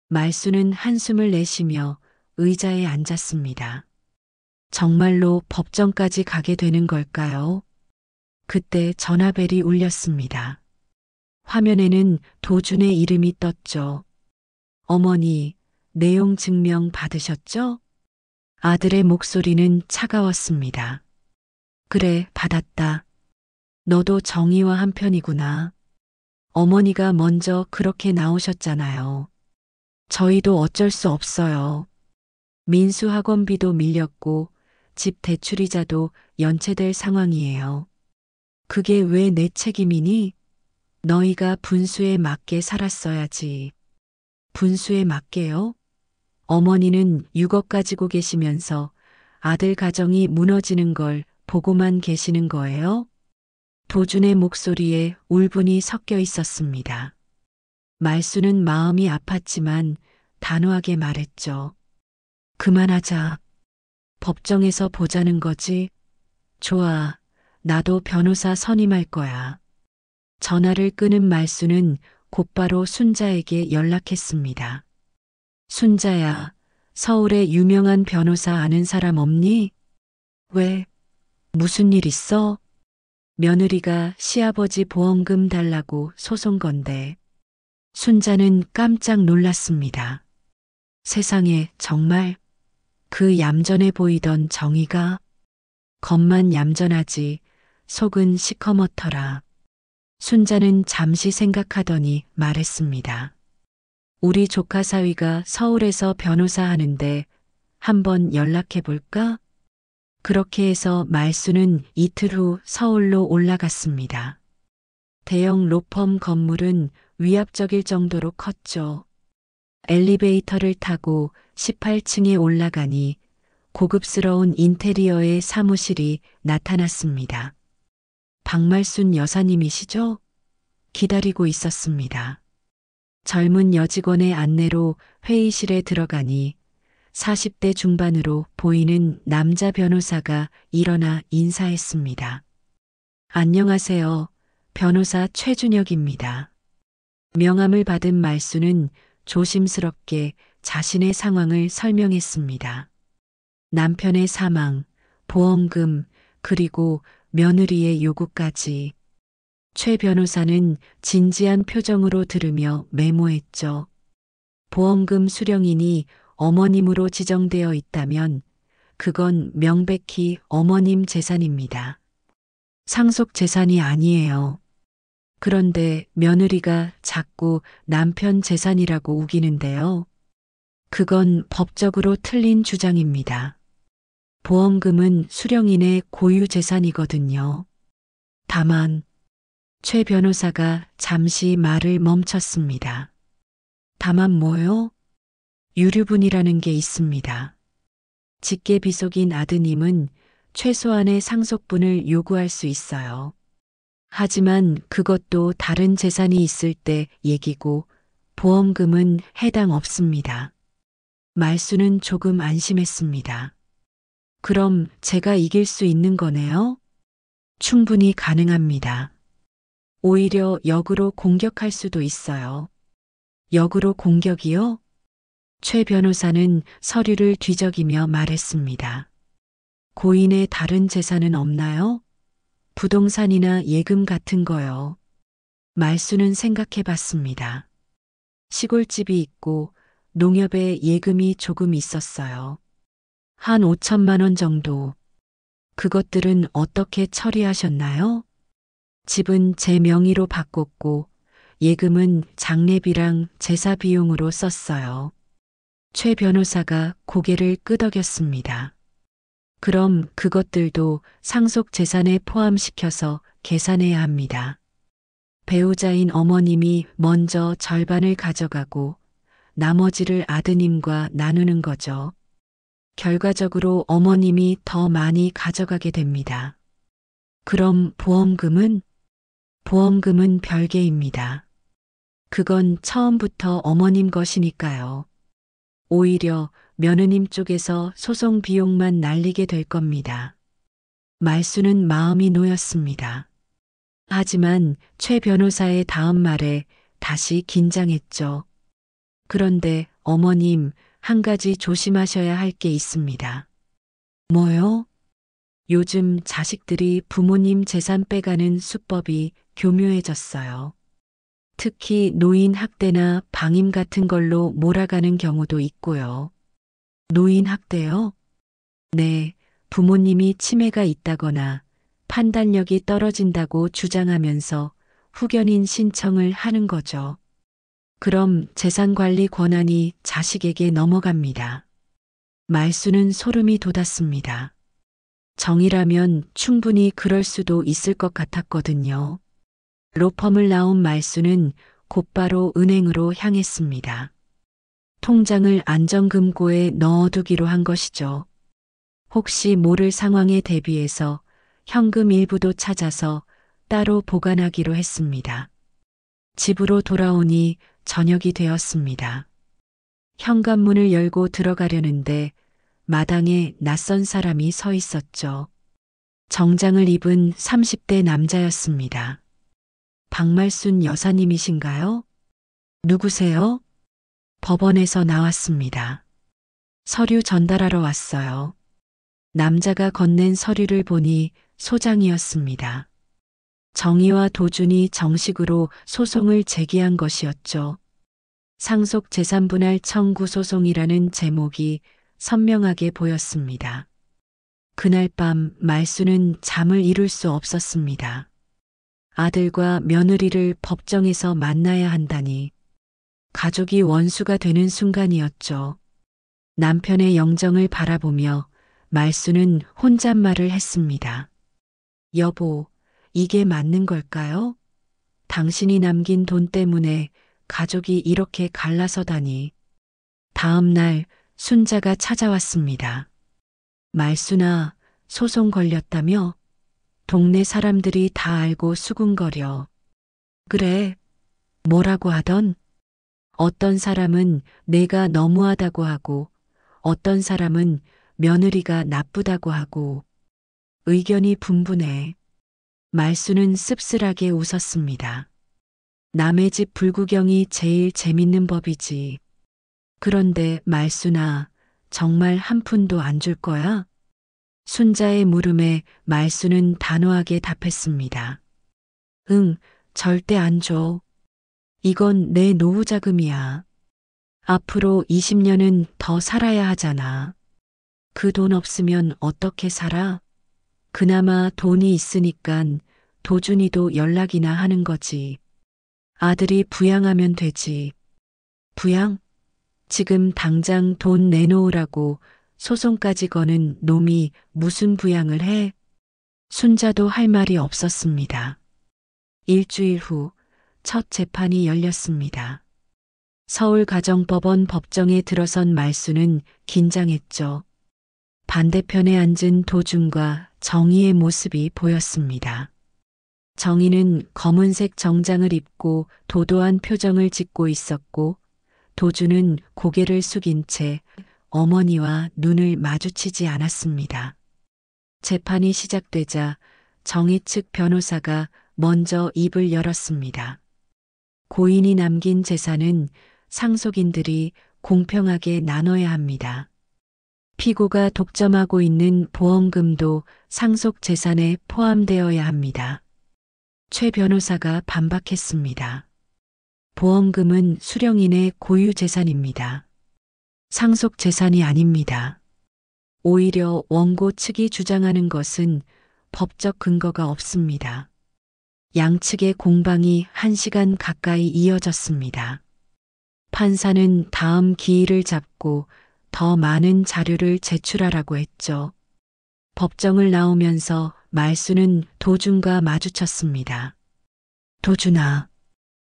말수는 한숨을 내쉬며 의자에 앉았습니다. 정말로 법정까지 가게 되는 걸까요? 그때 전화벨이 울렸습니다. 화면에는 도준의 이름이 떴죠. 어머니, 내용 증명 받으셨죠? 아들의 목소리는 차가웠습니다. 그래, 받았다. 너도 정의와 한편이구나. 어머니가 먼저 그렇게 나오셨잖아요. 저희도 어쩔 수 없어요. 민수 학원비도 밀렸고 집 대출이자도 연체될 상황이에요. 그게 왜 내 책임이니? 너희가 분수에 맞게 살았어야지. 분수에 맞게요? 어머니는 6억 가지고 계시면서 아들 가정이 무너지는 걸 보고만 계시는 거예요? 도준의 목소리에 울분이 섞여 있었습니다. 말수는 마음이 아팠지만 단호하게 말했죠. 그만하자. 법정에서 보자는 거지. 좋아. 나도 변호사 선임할 거야. 전화를 끊은 말수는 곧바로 순자에게 연락했습니다. 순자야, 서울에 유명한 변호사 아는 사람 없니? 왜? 무슨 일 있어? 며느리가 시아버지 보험금 달라고 소송 건데. 순자는 깜짝 놀랐습니다. 세상에 정말 그 얌전해 보이던 정의가 겉만 얌전하지 속은 시커멓더라. 순자는 잠시 생각하더니 말했습니다. 우리 조카 사위가 서울에서 변호사 하는데 한번 연락해 볼까? 그렇게 해서 말수는 이틀 후 서울로 올라갔습니다. 대형 로펌 건물은 위압적일 정도로 컸죠. 엘리베이터를 타고 18층에 올라가니 고급스러운 인테리어의 사무실이 나타났습니다. 박말순 여사님이시죠? 기다리고 있었습니다. 젊은 여직원의 안내로 회의실에 들어가니 40대 중반으로 보이는 남자 변호사가 일어나 인사했습니다. 안녕하세요. 변호사 최준혁입니다. 명함을 받은 말수는 조심스럽게 자신의 상황을 설명했습니다. 남편의 사망, 보험금, 그리고 며느리의 요구까지. 최 변호사는 진지한 표정으로 들으며 메모했죠. 보험금 수령인이 어머님으로 지정되어 있다면 그건 명백히 어머님 재산입니다. 상속 재산이 아니에요. 그런데 며느리가 자꾸 남편 재산이라고 우기는데요. 그건 법적으로 틀린 주장입니다. 보험금은 수령인의 고유 재산이거든요. 다만 최 변호사가 잠시 말을 멈췄습니다. 다만 뭐요? 유류분이라는 게 있습니다. 직계 비속인 아드님은 최소한의 상속분을 요구할 수 있어요. 하지만 그것도 다른 재산이 있을 때 얘기고 보험금은 해당 없습니다. 말수는 조금 안심했습니다. 그럼 제가 이길 수 있는 거네요? 충분히 가능합니다. 오히려 역으로 공격할 수도 있어요. 역으로 공격이요? 최 변호사는 서류를 뒤적이며 말했습니다. 고인의 다른 재산은 없나요? 부동산이나 예금 같은 거요. 말수는 생각해 봤습니다. 시골집이 있고 농협에 예금이 조금 있었어요. 한 5천만 원 정도. 그것들은 어떻게 처리하셨나요? 집은 제 명의로 바꿨고 예금은 장례비랑 제사 비용으로 썼어요. 최 변호사가 고개를 끄덕였습니다. 그럼 그것들도 상속 재산에 포함시켜서 계산해야 합니다. 배우자인 어머님이 먼저 절반을 가져가고 나머지를 아드님과 나누는 거죠. 결과적으로 어머님이 더 많이 가져가게 됩니다. 그럼 보험금은? 보험금은 별개입니다. 그건 처음부터 어머님 것이니까요. 오히려 며느님 쪽에서 소송 비용만 날리게 될 겁니다. 말수는 마음이 놓였습니다. 하지만 최 변호사의 다음 말에 다시 긴장했죠. 그런데 어머님, 한 가지 조심하셔야 할 게 있습니다. 뭐요? 요즘 자식들이 부모님 재산 빼가는 수법이 교묘해졌어요. 특히 노인 학대나 방임 같은 걸로 몰아가는 경우도 있고요. 노인 학대요? 네, 부모님이 치매가 있다거나 판단력이 떨어진다고 주장하면서 후견인 신청을 하는 거죠. 그럼 재산 관리 권한이 자식에게 넘어갑니다. 말수는 소름이 돋았습니다. 정이라면 충분히 그럴 수도 있을 것 같았거든요. 로펌을 나온 말수는 곧바로 은행으로 향했습니다. 통장을 안정금고에 넣어두기로 한 것이죠. 혹시 모를 상황에 대비해서 현금 일부도 찾아서 따로 보관하기로 했습니다. 집으로 돌아오니 저녁이 되었습니다. 현관문을 열고 들어가려는데 마당에 낯선 사람이 서 있었죠. 정장을 입은 30대 남자였습니다. 박말순 여사님이신가요? 누구세요? 법원에서 나왔습니다. 서류 전달하러 왔어요. 남자가 건넨 서류를 보니 소장이었습니다. 정희와 도준이 정식으로 소송을 제기한 것이었죠. 상속 재산분할 청구 소송이라는 제목이 선명하게 보였습니다. 그날 밤 말수는 잠을 이룰 수 없었습니다. 아들과 며느리를 법정에서 만나야 한다니 가족이 원수가 되는 순간이었죠. 남편의 영정을 바라보며 말수는 혼잣말을 했습니다. 여보, 이게 맞는 걸까요? 당신이 남긴 돈 때문에 가족이 이렇게 갈라서다니. 다음 날 순자가 찾아왔습니다. 말수나 소송 걸렸다며? 동네 사람들이 다 알고 수군거려. 그래, 뭐라고 하던? 어떤 사람은 내가 너무하다고 하고, 어떤 사람은 며느리가 나쁘다고 하고, 의견이 분분해. 말수는 씁쓸하게 웃었습니다. 남의 집 불구경이 제일 재밌는 법이지. 그런데 말수나 정말 한 푼도 안 줄 거야? 순자의 물음에 말수는 단호하게 답했습니다. 응, 절대 안 줘. 이건 내 노후 자금이야. 앞으로 20년은 더 살아야 하잖아. 그 돈 없으면 어떻게 살아? 그나마 돈이 있으니깐 도준이도 연락이나 하는 거지. 아들이 부양하면 되지. 부양? 지금 당장 돈 내놓으라고 소송까지 거는 놈이 무슨 부양을 해? 순자도 할 말이 없었습니다. 일주일 후 첫 재판이 열렸습니다. 서울가정법원 법정에 들어선 말수는 긴장했죠. 반대편에 앉은 도준과 정희의 모습이 보였습니다. 정희는 검은색 정장을 입고 도도한 표정을 짓고 있었고, 도준은 고개를 숙인 채 어머니와 눈을 마주치지 않았습니다. 재판이 시작되자 정희 측 변호사가 먼저 입을 열었습니다. 고인이 남긴 재산은 상속인들이 공평하게 나눠야 합니다. 피고가 독점하고 있는 보험금도 상속 재산에 포함되어야 합니다. 최 변호사가 반박했습니다. 보험금은 수령인의 고유 재산입니다. 상속 재산이 아닙니다. 오히려 원고 측이 주장하는 것은 법적 근거가 없습니다. 양측의 공방이 1시간 가까이 이어졌습니다. 판사는 다음 기일을 잡고 더 많은 자료를 제출하라고 했죠. 법정을 나오면서 말수는 도준과 마주쳤습니다. 도준아.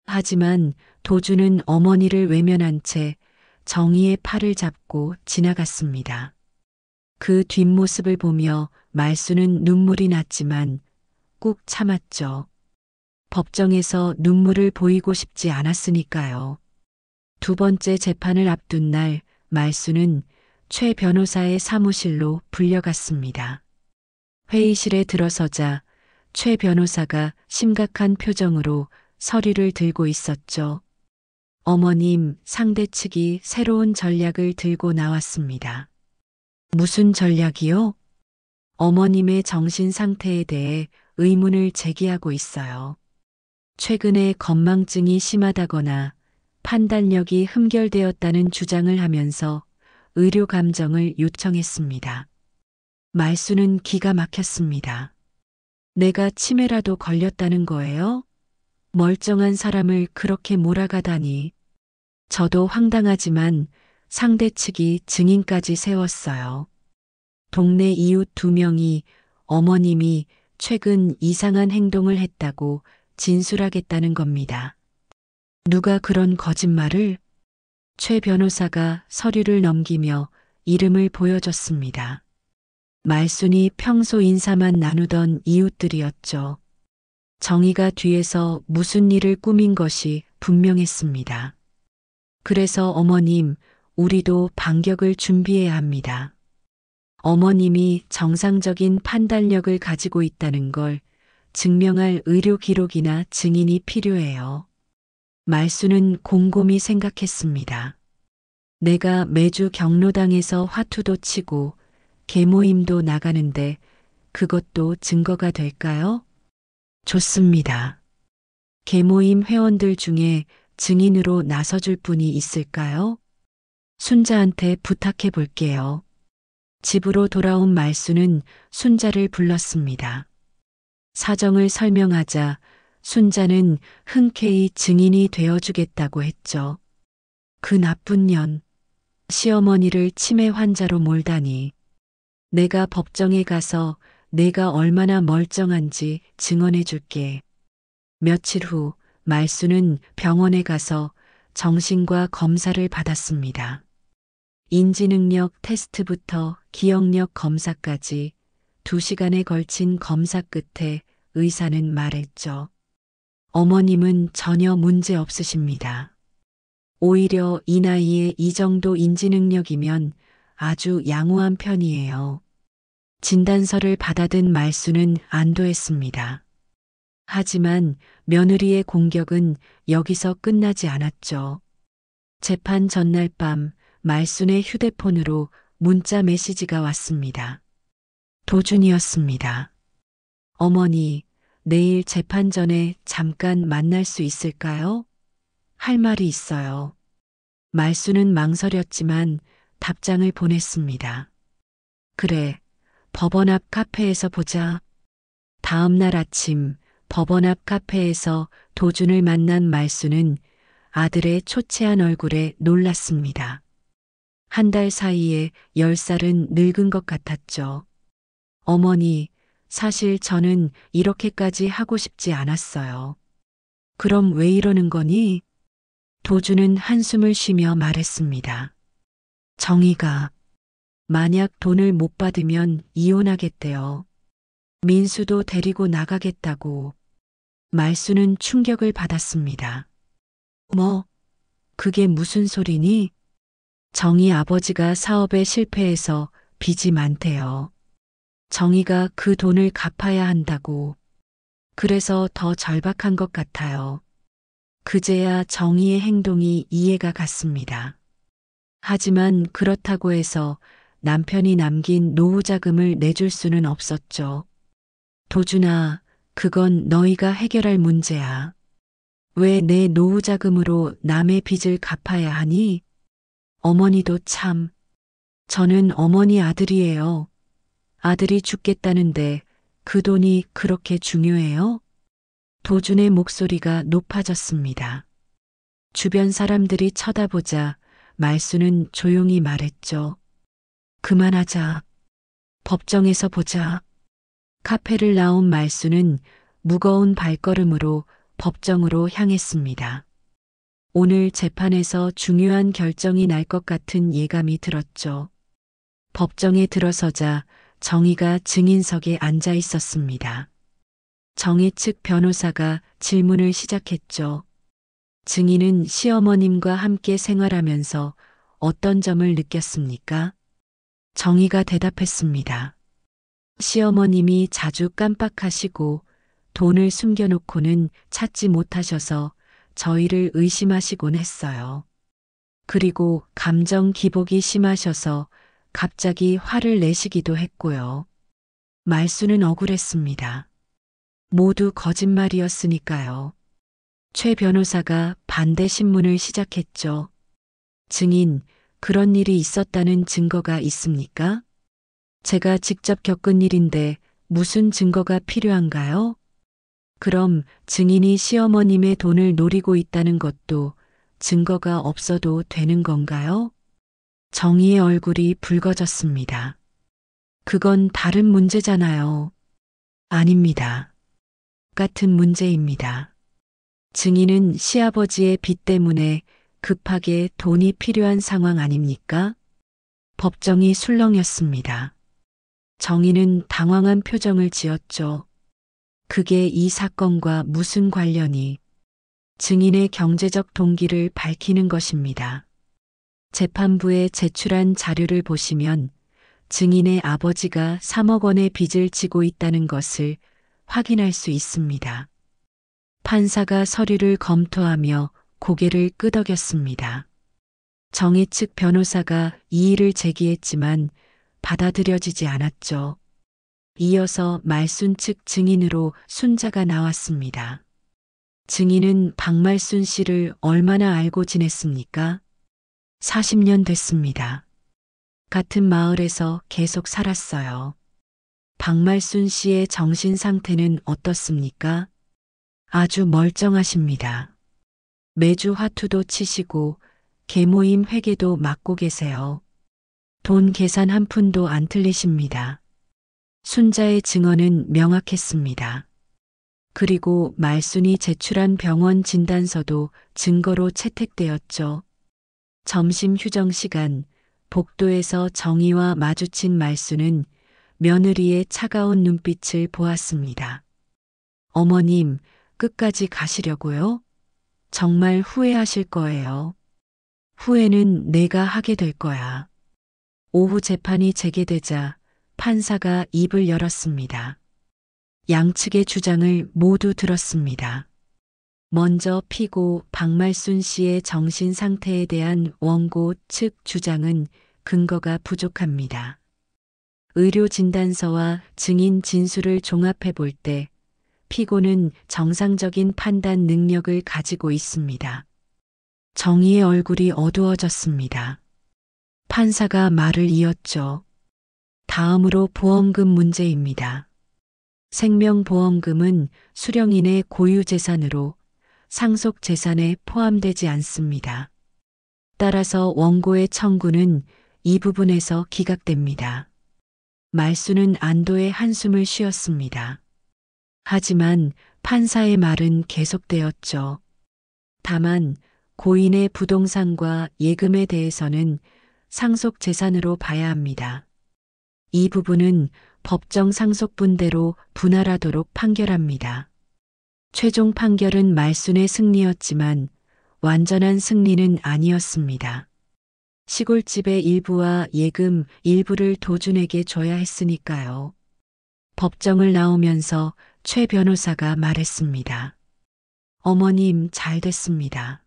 하지만 도준은 어머니를 외면한 채 정희의 팔을 잡고 지나갔습니다. 그 뒷모습을 보며 말수는 눈물이 났지만 꾹 참았죠. 법정에서 눈물을 보이고 싶지 않았으니까요. 두 번째 재판을 앞둔 날 말수는 최 변호사의 사무실로 불려갔습니다. 회의실에 들어서자 최 변호사가 심각한 표정으로 서류를 들고 있었죠. 어머님, 상대 측이 새로운 전략을 들고 나왔습니다. 무슨 전략이요? 어머님의 정신 상태에 대해 의문을 제기하고 있어요. 최근에 건망증이 심하다거나 판단력이 흠결되었다는 주장을 하면서 의료 감정을 요청했습니다. 말수는 기가 막혔습니다. 내가 치매라도 걸렸다는 거예요? 멀쩡한 사람을 그렇게 몰아가다니. 저도 황당하지만 상대 측이 증인까지 세웠어요. 동네 이웃 2명이 어머님이 최근 이상한 행동을 했다고 진술하겠다는 겁니다. 누가 그런 거짓말을? 최 변호사가 서류를 넘기며 이름을 보여줬습니다. 말순이 평소 인사만 나누던 이웃들이었죠. 정희가 뒤에서 무슨 일을 꾸민 것이 분명했습니다. 그래서 어머님, 우리도 반격을 준비해야 합니다. 어머님이 정상적인 판단력을 가지고 있다는 걸 증명할 의료 기록이나 증인이 필요해요. 말수는 곰곰이 생각했습니다. 내가 매주 경로당에서 화투도 치고 계모임도 나가는데 그것도 증거가 될까요? 좋습니다. 계모임 회원들 중에 증인으로 나서줄 분이 있을까요? 순자한테 부탁해 볼게요. 집으로 돌아온 말수는 순자를 불렀습니다. 사정을 설명하자 순자는 흔쾌히 증인이 되어주겠다고 했죠. 그 나쁜 년, 시어머니를 치매 환자로 몰다니. 내가 법정에 가서 내가 얼마나 멀쩡한지 증언해 줄게. 며칠 후 말수는 병원에 가서 정신과 검사를 받았습니다. 인지능력 테스트부터 기억력 검사까지 2시간에 걸친 검사 끝에 의사는 말했죠. 어머님은 전혀 문제 없으십니다. 오히려 이 나이에 이 정도 인지능력이면 아주 양호한 편이에요. 진단서를 받아든 말수는 안도했습니다. 하지만 며느리의 공격은 여기서 끝나지 않았죠. 재판 전날 밤 말순의 휴대폰으로 문자 메시지가 왔습니다. 도준이었습니다. 어머니, 내일 재판 전에 잠깐 만날 수 있을까요? 할 말이 있어요. 말수는 망설였지만 답장을 보냈습니다. 그래, 법원 앞 카페에서 보자. 다음 날 아침 법원 앞 카페에서 도준을 만난 말수는 아들의 초췌한 얼굴에 놀랐습니다. 한 달 사이에 10살은 늙은 것 같았죠. 어머니, 사실 저는 이렇게까지 하고 싶지 않았어요. 그럼 왜 이러는 거니? 도준은 한숨을 쉬며 말했습니다. 정희가 만약 돈을 못 받으면 이혼하겠대요. 민수도 데리고 나가겠다고. 말수는 충격을 받았습니다. 뭐, 그게 무슨 소리니? 정희 아버지가 사업에 실패해서 빚이 많대요. 정희가 그 돈을 갚아야 한다고. 그래서 더 절박한 것 같아요. 그제야 정희의 행동이 이해가 갔습니다. 하지만 그렇다고 해서 남편이 남긴 노후 자금을 내줄 수는 없었죠. 도준아, 그건 너희가 해결할 문제야. 왜 내 노후 자금으로 남의 빚을 갚아야 하니? 어머니도 참. 저는 어머니 아들이에요. 아들이 죽겠다는데 그 돈이 그렇게 중요해요? 도준의 목소리가 높아졌습니다. 주변 사람들이 쳐다보자 말수는 조용히 말했죠. 그만하자. 법정에서 보자. 카페를 나온 말수는 무거운 발걸음으로 법정으로 향했습니다. 오늘 재판에서 중요한 결정이 날 것 같은 예감이 들었죠. 법정에 들어서자 정희가 증인석에 앉아 있었습니다. 정희 측 변호사가 질문을 시작했죠. 증인은 시어머님과 함께 생활하면서 어떤 점을 느꼈습니까? 정희가 대답했습니다. 시어머님이 자주 깜빡하시고 돈을 숨겨놓고는 찾지 못하셔서 저희를 의심하시곤 했어요. 그리고 감정 기복이 심하셔서 갑자기 화를 내시기도 했고요. 말수는 억울했습니다. 모두 거짓말이었으니까요. 최 변호사가 반대 신문을 시작했죠. 증인, 그런 일이 있었다는 증거가 있습니까? 제가 직접 겪은 일인데 무슨 증거가 필요한가요? 그럼 증인이 시어머님의 돈을 노리고 있다는 것도 증거가 없어도 되는 건가요? 정희의 얼굴이 붉어졌습니다. 그건 다른 문제잖아요. 아닙니다. 같은 문제입니다. 증인은 시아버지의 빚 때문에 급하게 돈이 필요한 상황 아닙니까? 법정이 술렁였습니다. 정희는 당황한 표정을 지었죠. 그게 이 사건과 무슨 관련이? 증인의 경제적 동기를 밝히는 것입니다. 재판부에 제출한 자료를 보시면 증인의 아버지가 3억 원의 빚을 지고 있다는 것을 확인할 수 있습니다. 판사가 서류를 검토하며 고개를 끄덕였습니다. 정희 측 변호사가 이의를 제기했지만 받아들여지지 않았죠. 이어서 말순 측 증인으로 순자가 나왔습니다. 증인은 박말순 씨를 얼마나 알고 지냈습니까? 40년 됐습니다. 같은 마을에서 계속 살았어요. 박말순 씨의 정신 상태는 어떻습니까? 아주 멀쩡하십니다. 매주 화투도 치시고 계모임 회계도 맡고 계세요. 돈 계산 한 푼도 안 틀리십니다. 순자의 증언은 명확했습니다. 그리고 말순이 제출한 병원 진단서도 증거로 채택되었죠. 점심 휴정 시간, 복도에서 정희와 마주친 말순은 며느리의 차가운 눈빛을 보았습니다. 어머님, 끝까지 가시려고요? 정말 후회하실 거예요. 후회는 내가 하게 될 거야. 오후 재판이 재개되자 판사가 입을 열었습니다. 양측의 주장을 모두 들었습니다. 먼저 피고 박말순 씨의 정신 상태에 대한 원고 측 주장은 근거가 부족합니다. 의료 진단서와 증인 진술을 종합해 볼 때 피고는 정상적인 판단 능력을 가지고 있습니다. 정희의 얼굴이 어두워졌습니다. 판사가 말을 이었죠. 다음으로 보험금 문제입니다. 생명보험금은 수령인의 고유재산으로 상속재산에 포함되지 않습니다. 따라서 원고의 청구는 이 부분에서 기각됩니다. 말순은 안도의 한숨을 쉬었습니다. 하지만 판사의 말은 계속되었죠. 다만 고인의 부동산과 예금에 대해서는 상속재산으로 봐야 합니다. 이 부분은 법정 상속분대로 분할하도록 판결합니다. 최종 판결은 말순의 승리였지만 완전한 승리는 아니었습니다. 시골집의 일부와 예금 일부를 도준에게 줘야 했으니까요. 법정을 나오면서 최 변호사가 말했습니다. 어머님 잘 됐습니다.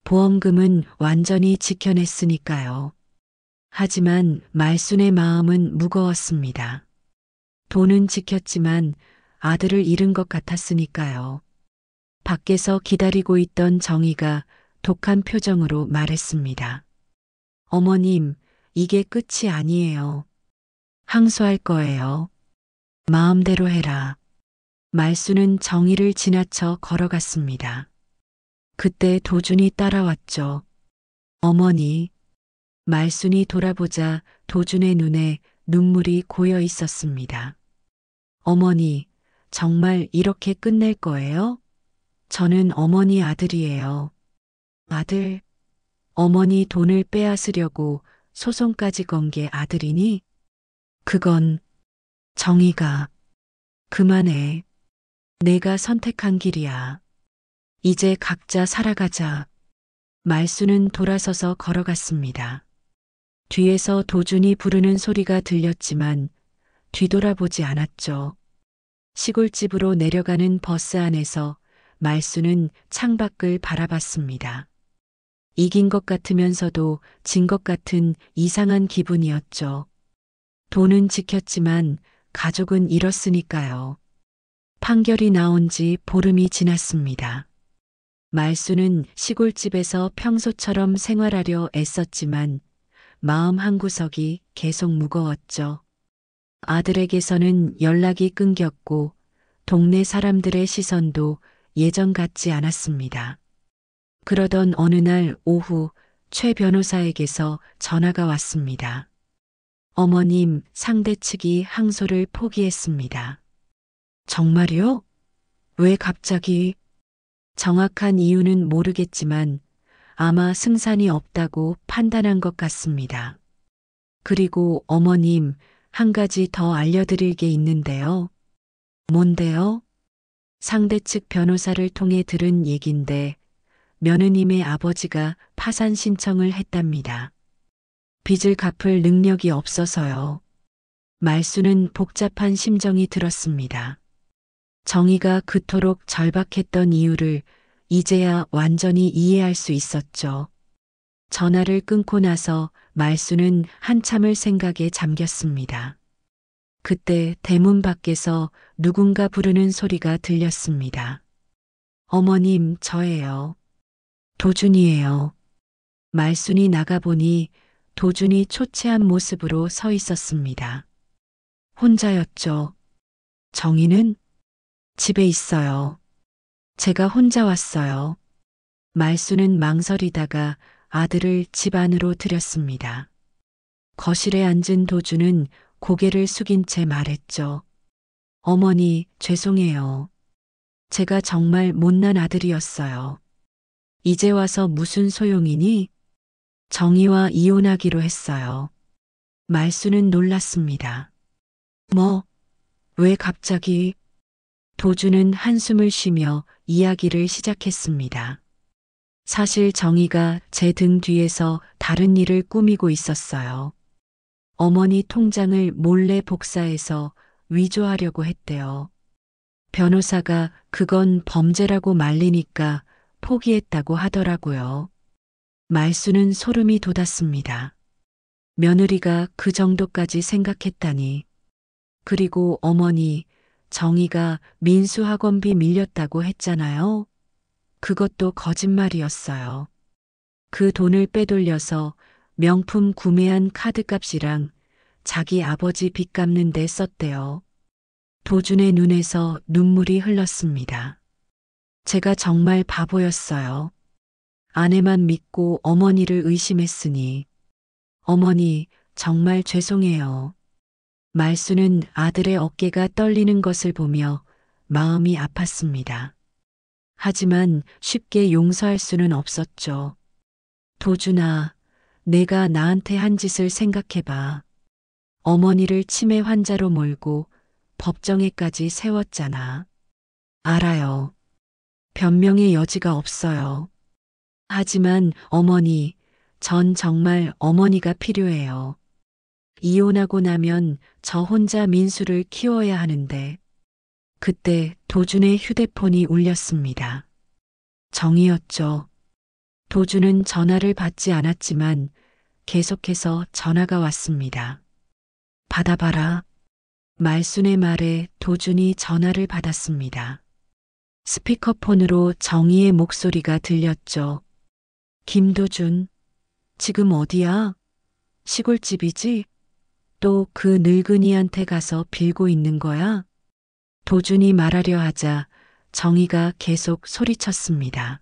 보험금은 완전히 지켜냈으니까요. 하지만 말순의 마음은 무거웠습니다. 돈은 지켰지만 아들을 잃은 것 같았으니까요. 밖에서 기다리고 있던 정희가 독한 표정으로 말했습니다. 어머님, 이게 끝이 아니에요. 항소할 거예요. 마음대로 해라. 말순은 정희를 지나쳐 걸어갔습니다. 그때 도준이 따라왔죠. 어머니. 말순이 돌아보자 도준의 눈에 눈물이 고여 있었습니다. 어머니, 정말 이렇게 끝낼 거예요? 저는 어머니 아들이에요. 아들? 어머니 돈을 빼앗으려고 소송까지 건 게 아들이니? 그건 정의가. 그만해. 내가 선택한 길이야. 이제 각자 살아가자. 말순은 돌아서서 걸어갔습니다. 뒤에서 도준이 부르는 소리가 들렸지만 뒤돌아보지 않았죠. 시골집으로 내려가는 버스 안에서 말순은 창밖을 바라봤습니다. 이긴 것 같으면서도 진 것 같은 이상한 기분이었죠. 돈은 지켰지만 가족은 잃었으니까요. 판결이 나온 지 보름이 지났습니다. 말순은 시골집에서 평소처럼 생활하려 애썼지만 마음 한구석이 계속 무거웠죠. 아들에게서는 연락이 끊겼고 동네 사람들의 시선도 예전 같지 않았습니다. 그러던 어느 날 오후 최 변호사에게서 전화가 왔습니다. 어머님, 상대 측이 항소를 포기했습니다. 정말요? 왜 갑자기? 정확한 이유는 모르겠지만 아마 승산이 없다고 판단한 것 같습니다. 그리고 어머님, 한 가지 더 알려드릴 게 있는데요. 뭔데요? 상대 측 변호사를 통해 들은 얘긴데 며느님의 아버지가 파산 신청을 했답니다. 빚을 갚을 능력이 없어서요. 말수는 복잡한 심정이 들었습니다. 정희가 그토록 절박했던 이유를 이제야 완전히 이해할 수 있었죠. 전화를 끊고 나서 말수는 한참을 생각에 잠겼습니다. 그때 대문 밖에서 누군가 부르는 소리가 들렸습니다. 어머님, 저예요. 도준이에요. 말순이 나가보니 도준이 초췌한 모습으로 서 있었습니다. 혼자였죠. 정희는 집에 있어요. 제가 혼자 왔어요. 말수는 망설이다가 아들을 집 안으로 들였습니다. 거실에 앉은 도준은 고개를 숙인 채 말했죠. 어머니, 죄송해요. 제가 정말 못난 아들이었어요. 이제 와서 무슨 소용이니? 정희와 이혼하기로 했어요. 말수는 놀랐습니다. 뭐, 왜 갑자기? 도준은 한숨을 쉬며 이야기를 시작했습니다. 사실 정희가 제 등 뒤에서 다른 일을 꾸미고 있었어요. 어머니 통장을 몰래 복사해서 위조하려고 했대요. 변호사가 그건 범죄라고 말리니까 포기했다고 하더라고요. 말수는 소름이 돋았습니다. 며느리가 그 정도까지 생각했다니. 그리고 어머니, 정희가 민수 학원비 밀렸다고 했잖아요. 그것도 거짓말이었어요. 그 돈을 빼돌려서 명품 구매한 카드값이랑 자기 아버지 빚 갚는 데 썼대요. 도준의 눈에서 눈물이 흘렀습니다. 제가 정말 바보였어요. 아내만 믿고 어머니를 의심했으니. 어머니, 정말 죄송해요. 말수는 아들의 어깨가 떨리는 것을 보며 마음이 아팠습니다. 하지만 쉽게 용서할 수는 없었죠. 도준아, 내가 나한테 한 짓을 생각해봐. 어머니를 치매 환자로 몰고 법정에까지 세웠잖아. 알아요. 변명의 여지가 없어요. 하지만 어머니, 전 정말 어머니가 필요해요. 이혼하고 나면 저 혼자 민수를 키워야 하는데. 그때 도준의 휴대폰이 울렸습니다. 정이었죠. 도준은 전화를 받지 않았지만 계속해서 전화가 왔습니다. 받아봐라. 말순의 말에 도준이 전화를 받았습니다. 스피커폰으로 정희의 목소리가 들렸죠. 김도준, 지금 어디야? 시골집이지? 또 그 늙은이한테 가서 빌고 있는 거야? 도준이 말하려 하자 정희가 계속 소리쳤습니다.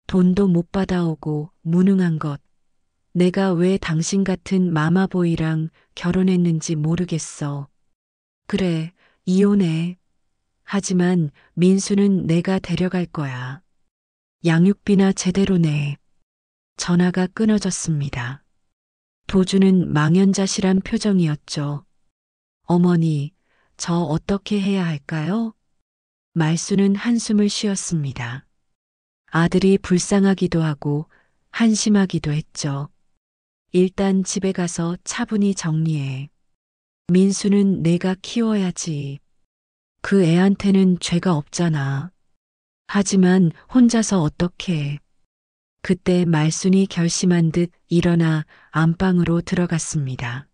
돈도 못 받아오고 무능한 것. 내가 왜 당신 같은 마마보이랑 결혼했는지 모르겠어. 그래, 이혼해. 하지만 민수는 내가 데려갈 거야. 양육비나 제대로 내. 전화가 끊어졌습니다. 도준은 망연자실한 표정이었죠. 어머니, 저 어떻게 해야 할까요? 말수는 한숨을 쉬었습니다. 아들이 불쌍하기도 하고 한심하기도 했죠. 일단 집에 가서 차분히 정리해. 민수는 내가 키워야지. 그 애한테는 죄가 없잖아. 하지만 혼자서 어떻게. 그때 말순이 결심한 듯 일어나 안방으로 들어갔습니다.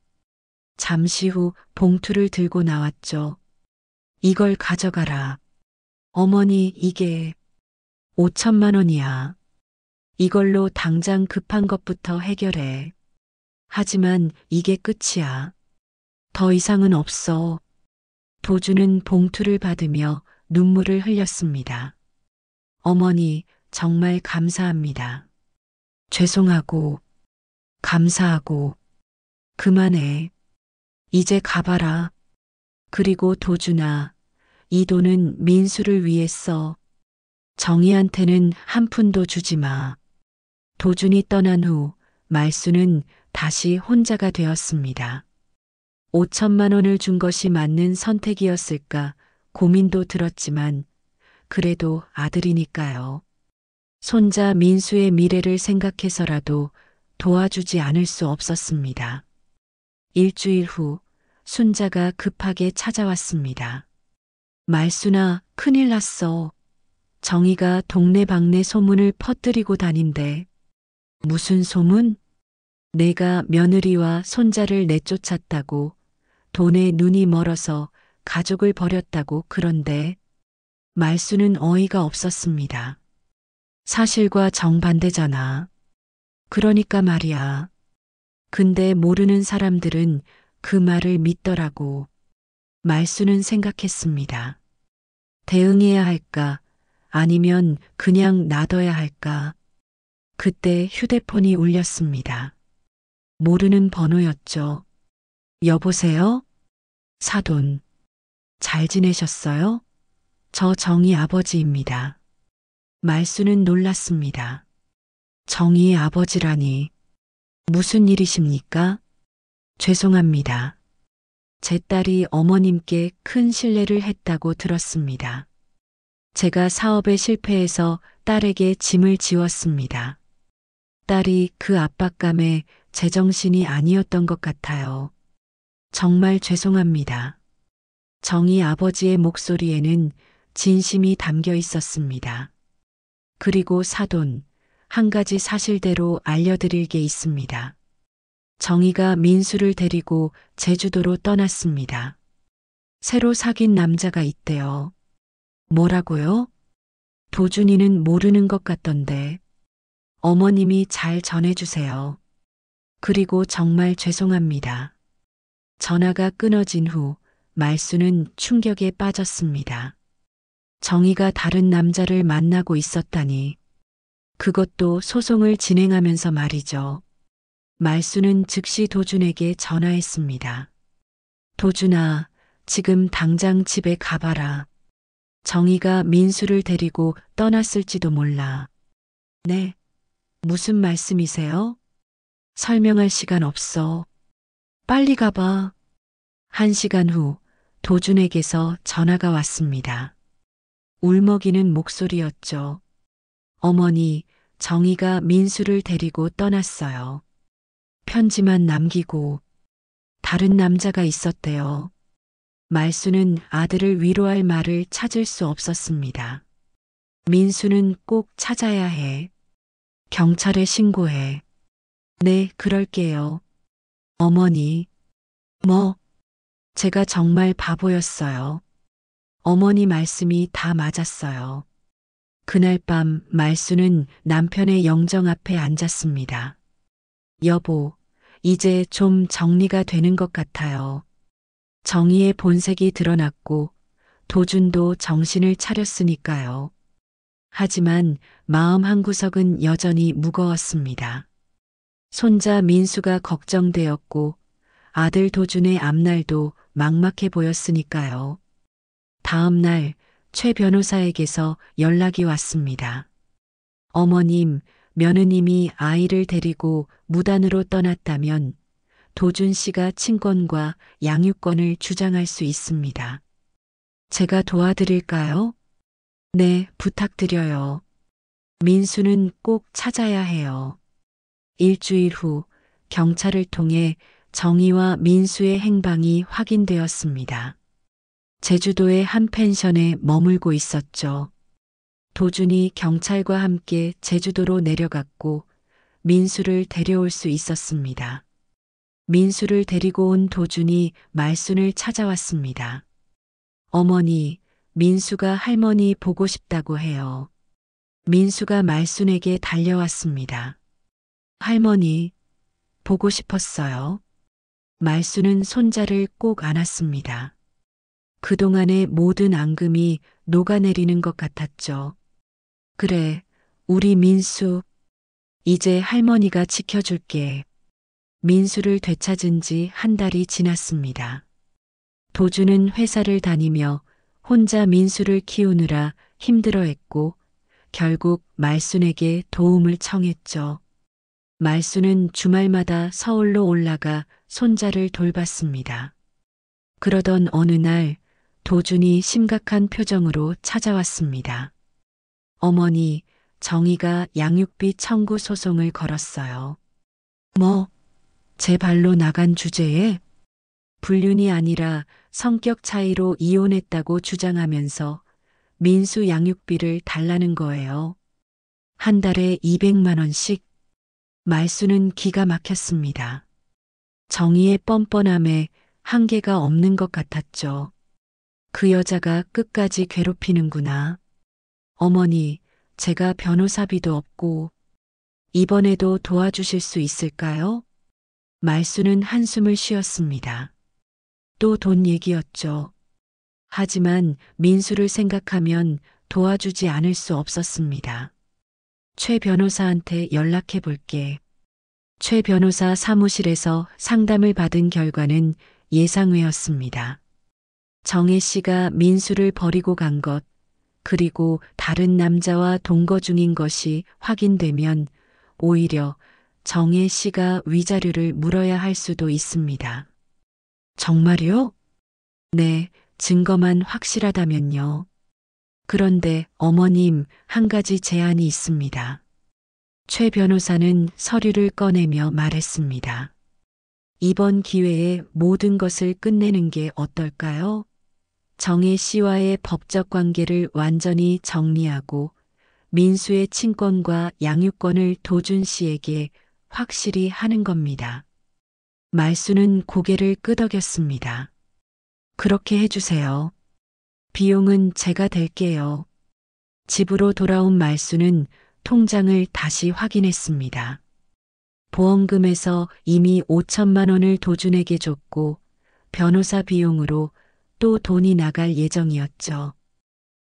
잠시 후 봉투를 들고 나왔죠. 이걸 가져가라. 어머니, 이게 5천만 원이야. 이걸로 당장 급한 것부터 해결해. 하지만 이게 끝이야. 더 이상은 없어. 도준은 봉투를 받으며 눈물을 흘렸습니다. 어머니, 정말 감사합니다. 죄송하고, 감사하고, 그만해. 이제 가봐라. 그리고 도준아, 이 돈은 민수를 위해 써. 정희한테는 한 푼도 주지 마. 도준이 떠난 후 말수는 다시 혼자가 되었습니다. 5천만 원을 준 것이 맞는 선택이었을까 고민도 들었지만 그래도 아들이니까요. 손자 민수의 미래를 생각해서라도 도와주지 않을 수 없었습니다. 일주일 후 순자가 급하게 찾아왔습니다. 말순아, 큰일 났어. 정희가 동네방네 소문을 퍼뜨리고 다닌대. 무슨 소문? 내가 며느리와 손자를 내쫓았다고, 돈에 눈이 멀어서 가족을 버렸다고 그런데. 말수는 어이가 없었습니다. 사실과 정반대잖아. 그러니까 말이야. 근데 모르는 사람들은 그 말을 믿더라고. 말수는 생각했습니다. 대응해야 할까? 아니면 그냥 놔둬야 할까? 그때 휴대폰이 울렸습니다. 모르는 번호였죠. 여보세요? 사돈. 잘 지내셨어요? 저 정희 아버지입니다. 말수는 놀랐습니다. 정희의 아버지라니. 무슨 일이십니까? 죄송합니다. 제 딸이 어머님께 큰 실례를 했다고 들었습니다. 제가 사업에 실패해서 딸에게 짐을 지웠습니다. 딸이 그 압박감에 제정신이 아니었던 것 같아요. 정말 죄송합니다. 정희 아버지의 목소리에는 진심이 담겨 있었습니다. 그리고 사돈, 한 가지 사실대로 알려드릴 게 있습니다. 정희가 민수를 데리고 제주도로 떠났습니다. 새로 사귄 남자가 있대요. 뭐라고요? 도준이는 모르는 것 같던데. 어머님이 잘 전해주세요. 그리고 정말 죄송합니다. 전화가 끊어진 후 말수는 충격에 빠졌습니다. 정희가 다른 남자를 만나고 있었다니. 그것도 소송을 진행하면서 말이죠. 말수는 즉시 도준에게 전화했습니다. 도준아, 지금 당장 집에 가봐라. 정희가 민수를 데리고 떠났을지도 몰라. 네. 무슨 말씀이세요? 설명할 시간 없어. 빨리 가봐. 1시간 후 도준에게서 전화가 왔습니다. 울먹이는 목소리였죠. 어머니, 정희가 민수를 데리고 떠났어요. 편지만 남기고 다른 남자가 있었대요. 말수는 아들을 위로할 말을 찾을 수 없었습니다. 민수는 꼭 찾아야 해. 경찰에 신고해. 네, 그럴게요. 어머니. 뭐? 제가 정말 바보였어요. 어머니 말씀이 다 맞았어요. 그날 밤 말수는 남편의 영정 앞에 앉았습니다. 여보, 이제 좀 정리가 되는 것 같아요. 정의의 본색이 드러났고 도준도 정신을 차렸으니까요. 하지만 마음 한구석은 여전히 무거웠습니다. 손자 민수가 걱정되었고 아들 도준의 앞날도 막막해 보였으니까요. 다음 날 최 변호사에게서 연락이 왔습니다. 어머님, 며느님이 아이를 데리고 무단으로 떠났다면 도준 씨가 친권과 양육권을 주장할 수 있습니다. 제가 도와드릴까요? 네, 부탁드려요. 민수는 꼭 찾아야 해요. 일주일 후 경찰을 통해 정희와 민수의 행방이 확인되었습니다. 제주도의 한 펜션에 머물고 있었죠. 도준이 경찰과 함께 제주도로 내려갔고 민수를 데려올 수 있었습니다. 민수를 데리고 온 도준이 말순을 찾아왔습니다. 어머니, 민수가 할머니 보고 싶다고 해요. 민수가 말순에게 달려왔습니다. 할머니, 보고 싶었어요. 말순은 손자를 꼭 안았습니다. 그동안의 모든 앙금이 녹아내리는 것 같았죠. 그래, 우리 민수. 이제 할머니가 지켜줄게. 민수를 되찾은 지 1달이 지났습니다. 도준은 회사를 다니며 혼자 민수를 키우느라 힘들어했고 결국 말순에게 도움을 청했죠. 말순은 주말마다 서울로 올라가 손자를 돌봤습니다. 그러던 어느 날 도준이 심각한 표정으로 찾아왔습니다. 어머니, 정희가 양육비 청구 소송을 걸었어요. 뭐, 제 발로 나간 주제에 불륜이 아니라 성격 차이로 이혼했다고 주장하면서 민수 양육비를 달라는 거예요. 한 달에 200만 원씩. 말수는 기가 막혔습니다. 정의의 뻔뻔함에 한계가 없는 것 같았죠. 그 여자가 끝까지 괴롭히는구나. 어머니, 제가 변호사비도 없고 이번에도 도와주실 수 있을까요? 말수는 한숨을 쉬었습니다. 또 돈 얘기였죠. 하지만 민수를 생각하면 도와주지 않을 수 없었습니다. 최 변호사한테 연락해 볼게. 최 변호사 사무실에서 상담을 받은 결과는 예상외였습니다. 정혜 씨가 민수를 버리고 간 것, 그리고 다른 남자와 동거 중인 것이 확인되면 오히려 정혜 씨가 위자료를 물어야 할 수도 있습니다. 정말요? 네, 증거만 확실하다면요. 그런데 어머님, 한 가지 제안이 있습니다. 최 변호사는 서류를 꺼내며 말했습니다. 이번 기회에 모든 것을 끝내는 게 어떨까요? 정혜 씨와의 법적 관계를 완전히 정리하고 민수의 친권과 양육권을 도준 씨에게 확실히 하는 겁니다. 말수는 고개를 끄덕였습니다. 그렇게 해주세요. 비용은 제가 댈게요. 집으로 돌아온 말수는 통장을 다시 확인했습니다. 보험금에서 이미 5천만 원을 도준에게 줬고 변호사 비용으로 또 돈이 나갈 예정이었죠.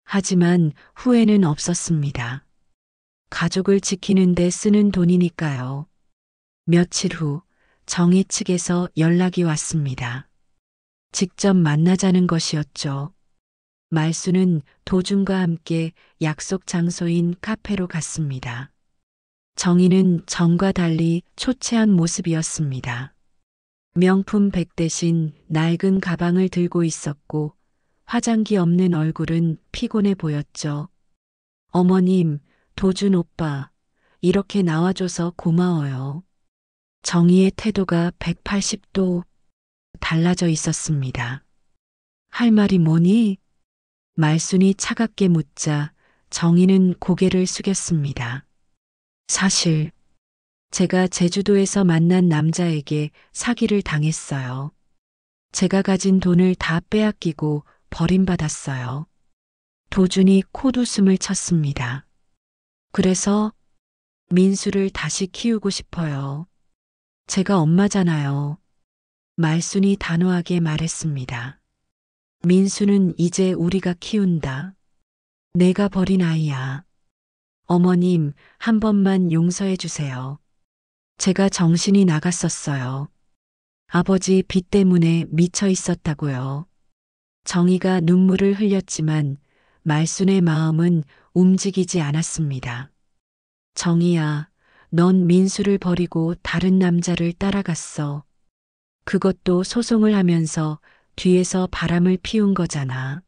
하지만 후회는 없었습니다. 가족을 지키는 데 쓰는 돈이니까요. 며칠 후 정희 측에서 연락이 왔습니다. 직접 만나자는 것이었죠. 말수는 도준과 함께 약속 장소인 카페로 갔습니다. 정희는 전과 달리 초췌한 모습이었습니다. 명품 백 대신 낡은 가방을 들고 있었고 화장기 없는 얼굴은 피곤해 보였죠. 어머님, 도준 오빠, 이렇게 나와줘서 고마워요. 정희의 태도가 180도 달라져 있었습니다. 할 말이 뭐니? 말순이 차갑게 묻자 정희는 고개를 숙였습니다. 사실 제가 제주도에서 만난 남자에게 사기를 당했어요. 제가 가진 돈을 다 빼앗기고 버림받았어요. 도준이 콧웃음을 쳤습니다. 그래서 민수를 다시 키우고 싶어요. 제가 엄마잖아요. 말순이 단호하게 말했습니다. 민수는 이제 우리가 키운다. 내가 버린 아이야. 어머님, 한 번만 용서해 주세요. 제가 정신이 나갔었어요. 아버지 빚 때문에 미쳐 있었다고요. 정희가 눈물을 흘렸지만 말순의 마음은 움직이지 않았습니다. 정희야, 넌 민수를 버리고 다른 남자를 따라갔어. 그것도 소송을 하면서 뒤에서 바람을 피운 거잖아.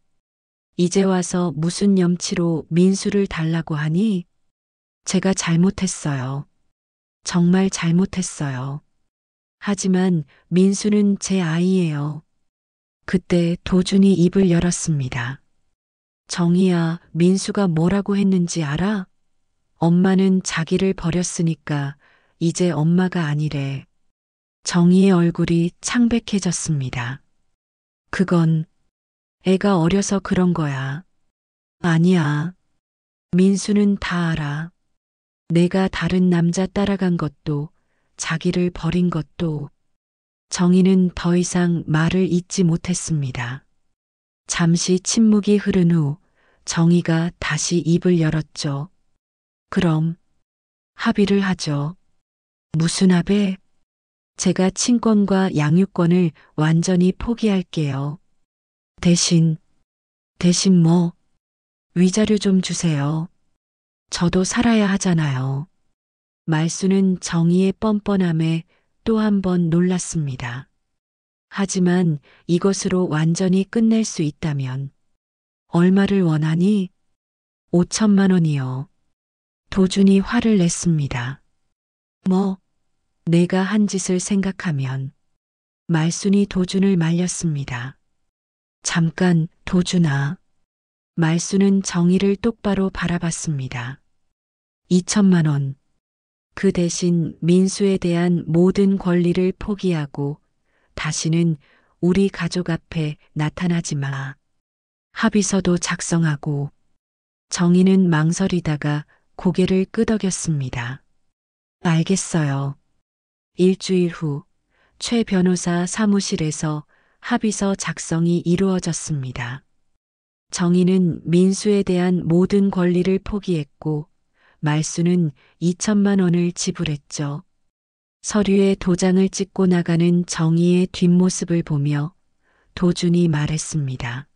이제 와서 무슨 염치로 민수를 달라고 하니? 제가 잘못했어요. 정말 잘못했어요. 하지만 민수는 제 아이예요. 그때 도준이 입을 열었습니다. 정희야, 민수가 뭐라고 했는지 알아? 엄마는 자기를 버렸으니까 이제 엄마가 아니래. 정희의 얼굴이 창백해졌습니다. 그건 애가 어려서 그런 거야. 아니야. 민수는 다 알아. 내가 다른 남자 따라간 것도 자기를 버린 것도. 정희는 더 이상 말을 잇지 못했습니다. 잠시 침묵이 흐른 후 정희가 다시 입을 열었죠. 그럼 합의를 하죠. 무슨 합의? 제가 친권과 양육권을 완전히 포기할게요. 대신 뭐? 위자료 좀 주세요. 저도 살아야 하잖아요. 말수는 정의의 뻔뻔함에 또 한 번 놀랐습니다. 하지만 이것으로 완전히 끝낼 수 있다면 얼마를 원하니? 5천만 원이요. 도준이 화를 냈습니다. 뭐, 내가 한 짓을 생각하면 말순이 도준을 말렸습니다. 잠깐, 도준아. 말순은 정의를 똑바로 바라봤습니다. 2천만 원. 그 대신 민수에 대한 모든 권리를 포기하고 다시는 우리 가족 앞에 나타나지 마. 합의서도 작성하고. 정의는 망설이다가 고개를 끄덕였습니다. 알겠어요. 일주일 후 최 변호사 사무실에서 합의서 작성이 이루어졌습니다. 정의는 민수에 대한 모든 권리를 포기했고 말수는 2천만 원을 지불했죠. 서류에 도장을 찍고 나가는 정의의 뒷모습을 보며 도준이 말했습니다.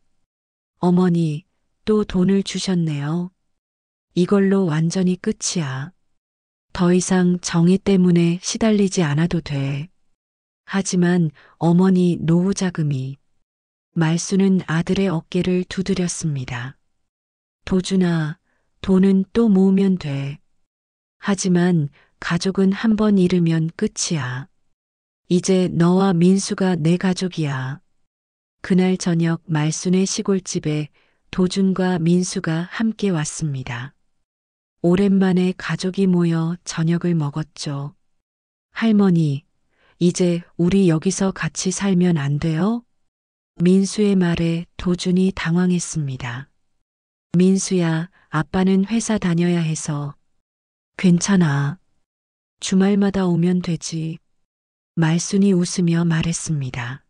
어머니, 또 돈을 주셨네요. 이걸로 완전히 끝이야. 더 이상 정의 때문에 시달리지 않아도 돼. 하지만 어머니 노후 자금이. 말수는 아들의 어깨를 두드렸습니다. 도준아, 돈은 또 모으면 돼. 하지만 가족은 한 번 잃으면 끝이야. 이제 너와 민수가 내 가족이야. 그날 저녁 말순의 시골집에 도준과 민수가 함께 왔습니다. 오랜만에 가족이 모여 저녁을 먹었죠. 할머니, 이제 우리 여기서 같이 살면 안 돼요? 민수의 말에 도준이 당황했습니다. 민수야, 아빠는 회사 다녀야 해서. 괜찮아. 주말마다 오면 되지. 말순이 웃으며 말했습니다.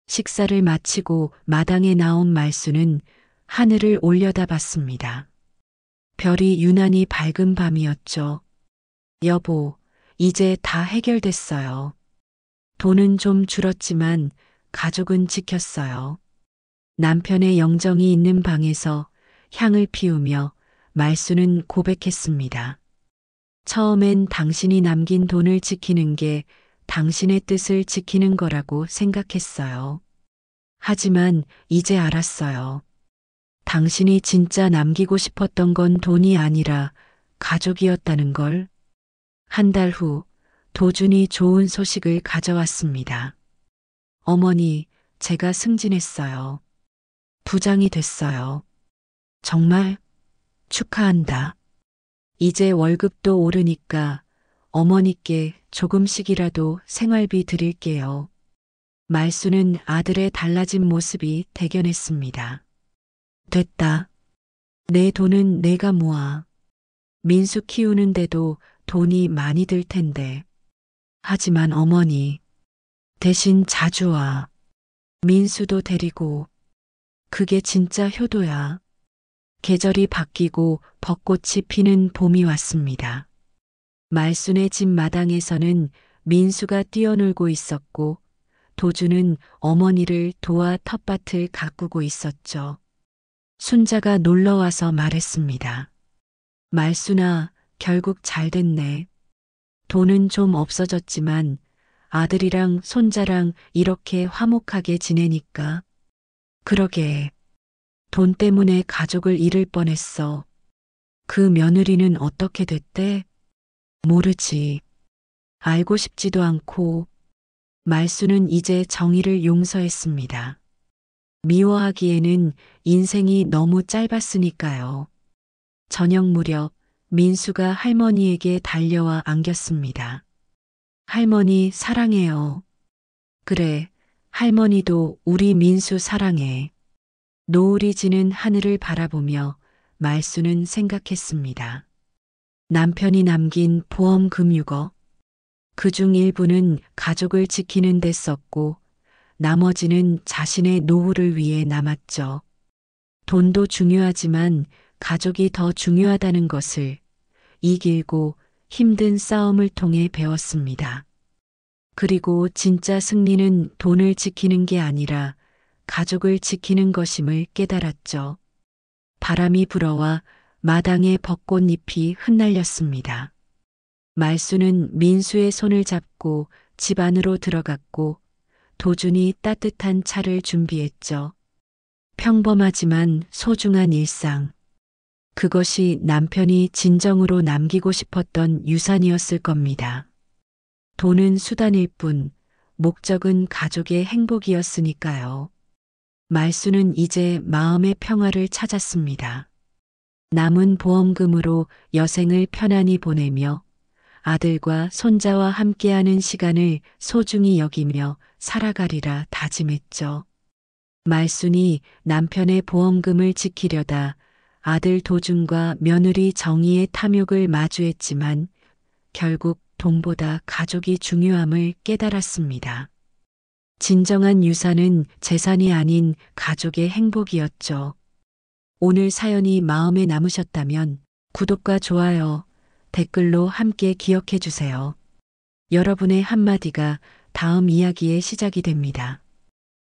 식사를 마치고 마당에 나온 말순은 하늘을 올려다봤습니다. 별이 유난히 밝은 밤이었죠. 여보, 이제 다 해결됐어요. 돈은 좀 줄었지만 가족은 지켰어요. 남편의 영정이 있는 방에서 향을 피우며 말수는 고백했습니다. 처음엔 당신이 남긴 돈을 지키는 게 당신의 뜻을 지키는 거라고 생각했어요. 하지만 이제 알았어요. 당신이 진짜 남기고 싶었던 건 돈이 아니라 가족이었다는 걸. 한 달 후 도준이 좋은 소식을 가져왔습니다. 어머니, 제가 승진했어요. 부장이 됐어요. 정말 축하한다. 이제 월급도 오르니까 어머니께 조금씩이라도 생활비 드릴게요. 말수는 아들의 달라진 모습이 대견했습니다. 됐다. 내 돈은 내가 모아. 민수 키우는데도 돈이 많이 들 텐데. 하지만 어머니, 대신 자주 와. 민수도 데리고. 그게 진짜 효도야. 계절이 바뀌고 벚꽃이 피는 봄이 왔습니다. 말순의 집 마당에서는 민수가 뛰어놀고 있었고 도주는 어머니를 도와 텃밭을 가꾸고 있었죠. 순자가 놀러와서 말했습니다. 말순아, 결국 잘 됐네. 돈은 좀 없어졌지만 아들이랑 손자랑 이렇게 화목하게 지내니까. 그러게. 돈 때문에 가족을 잃을 뻔했어. 그 며느리는 어떻게 됐대? 모르지. 알고 싶지도 않고. 말수는 이제 정의를 용서했습니다. 미워하기에는 인생이 너무 짧았으니까요. 저녁 무렵 민수가 할머니에게 달려와 안겼습니다. 할머니 사랑해요. 그래, 할머니도 우리 민수 사랑해. 노을이 지는 하늘을 바라보며 말수는 생각했습니다. 남편이 남긴 보험금 6억. 그중 일부는 가족을 지키는 데 썼고 나머지는 자신의 노후를 위해 남았죠. 돈도 중요하지만 가족이 더 중요하다는 것을 이 길고 힘든 싸움을 통해 배웠습니다. 그리고 진짜 승리는 돈을 지키는 게 아니라 가족을 지키는 것임을 깨달았죠. 바람이 불어와 마당의 벚꽃잎이 흩날렸습니다. 말수는 민수의 손을 잡고 집 안으로 들어갔고 도준이 따뜻한 차를 준비했죠. 평범하지만 소중한 일상. 그것이 남편이 진정으로 남기고 싶었던 유산이었을 겁니다. 돈은 수단일 뿐 목적은 가족의 행복이었으니까요. 말수는 이제 마음의 평화를 찾았습니다. 남은 보험금으로 여생을 편안히 보내며 아들과 손자와 함께하는 시간을 소중히 여기며 살아가리라 다짐했죠. 말순이 남편의 보험금을 지키려다 아들 도준과 며느리 정희의 탐욕을 마주했지만 결국 돈보다 가족이 중요함을 깨달았습니다. 진정한 유산은 재산이 아닌 가족의 행복이었죠. 오늘 사연이 마음에 남으셨다면 구독과 좋아요, 댓글로 함께 기억해 주세요. 여러분의 한마디가 다음 이야기의 시작이 됩니다.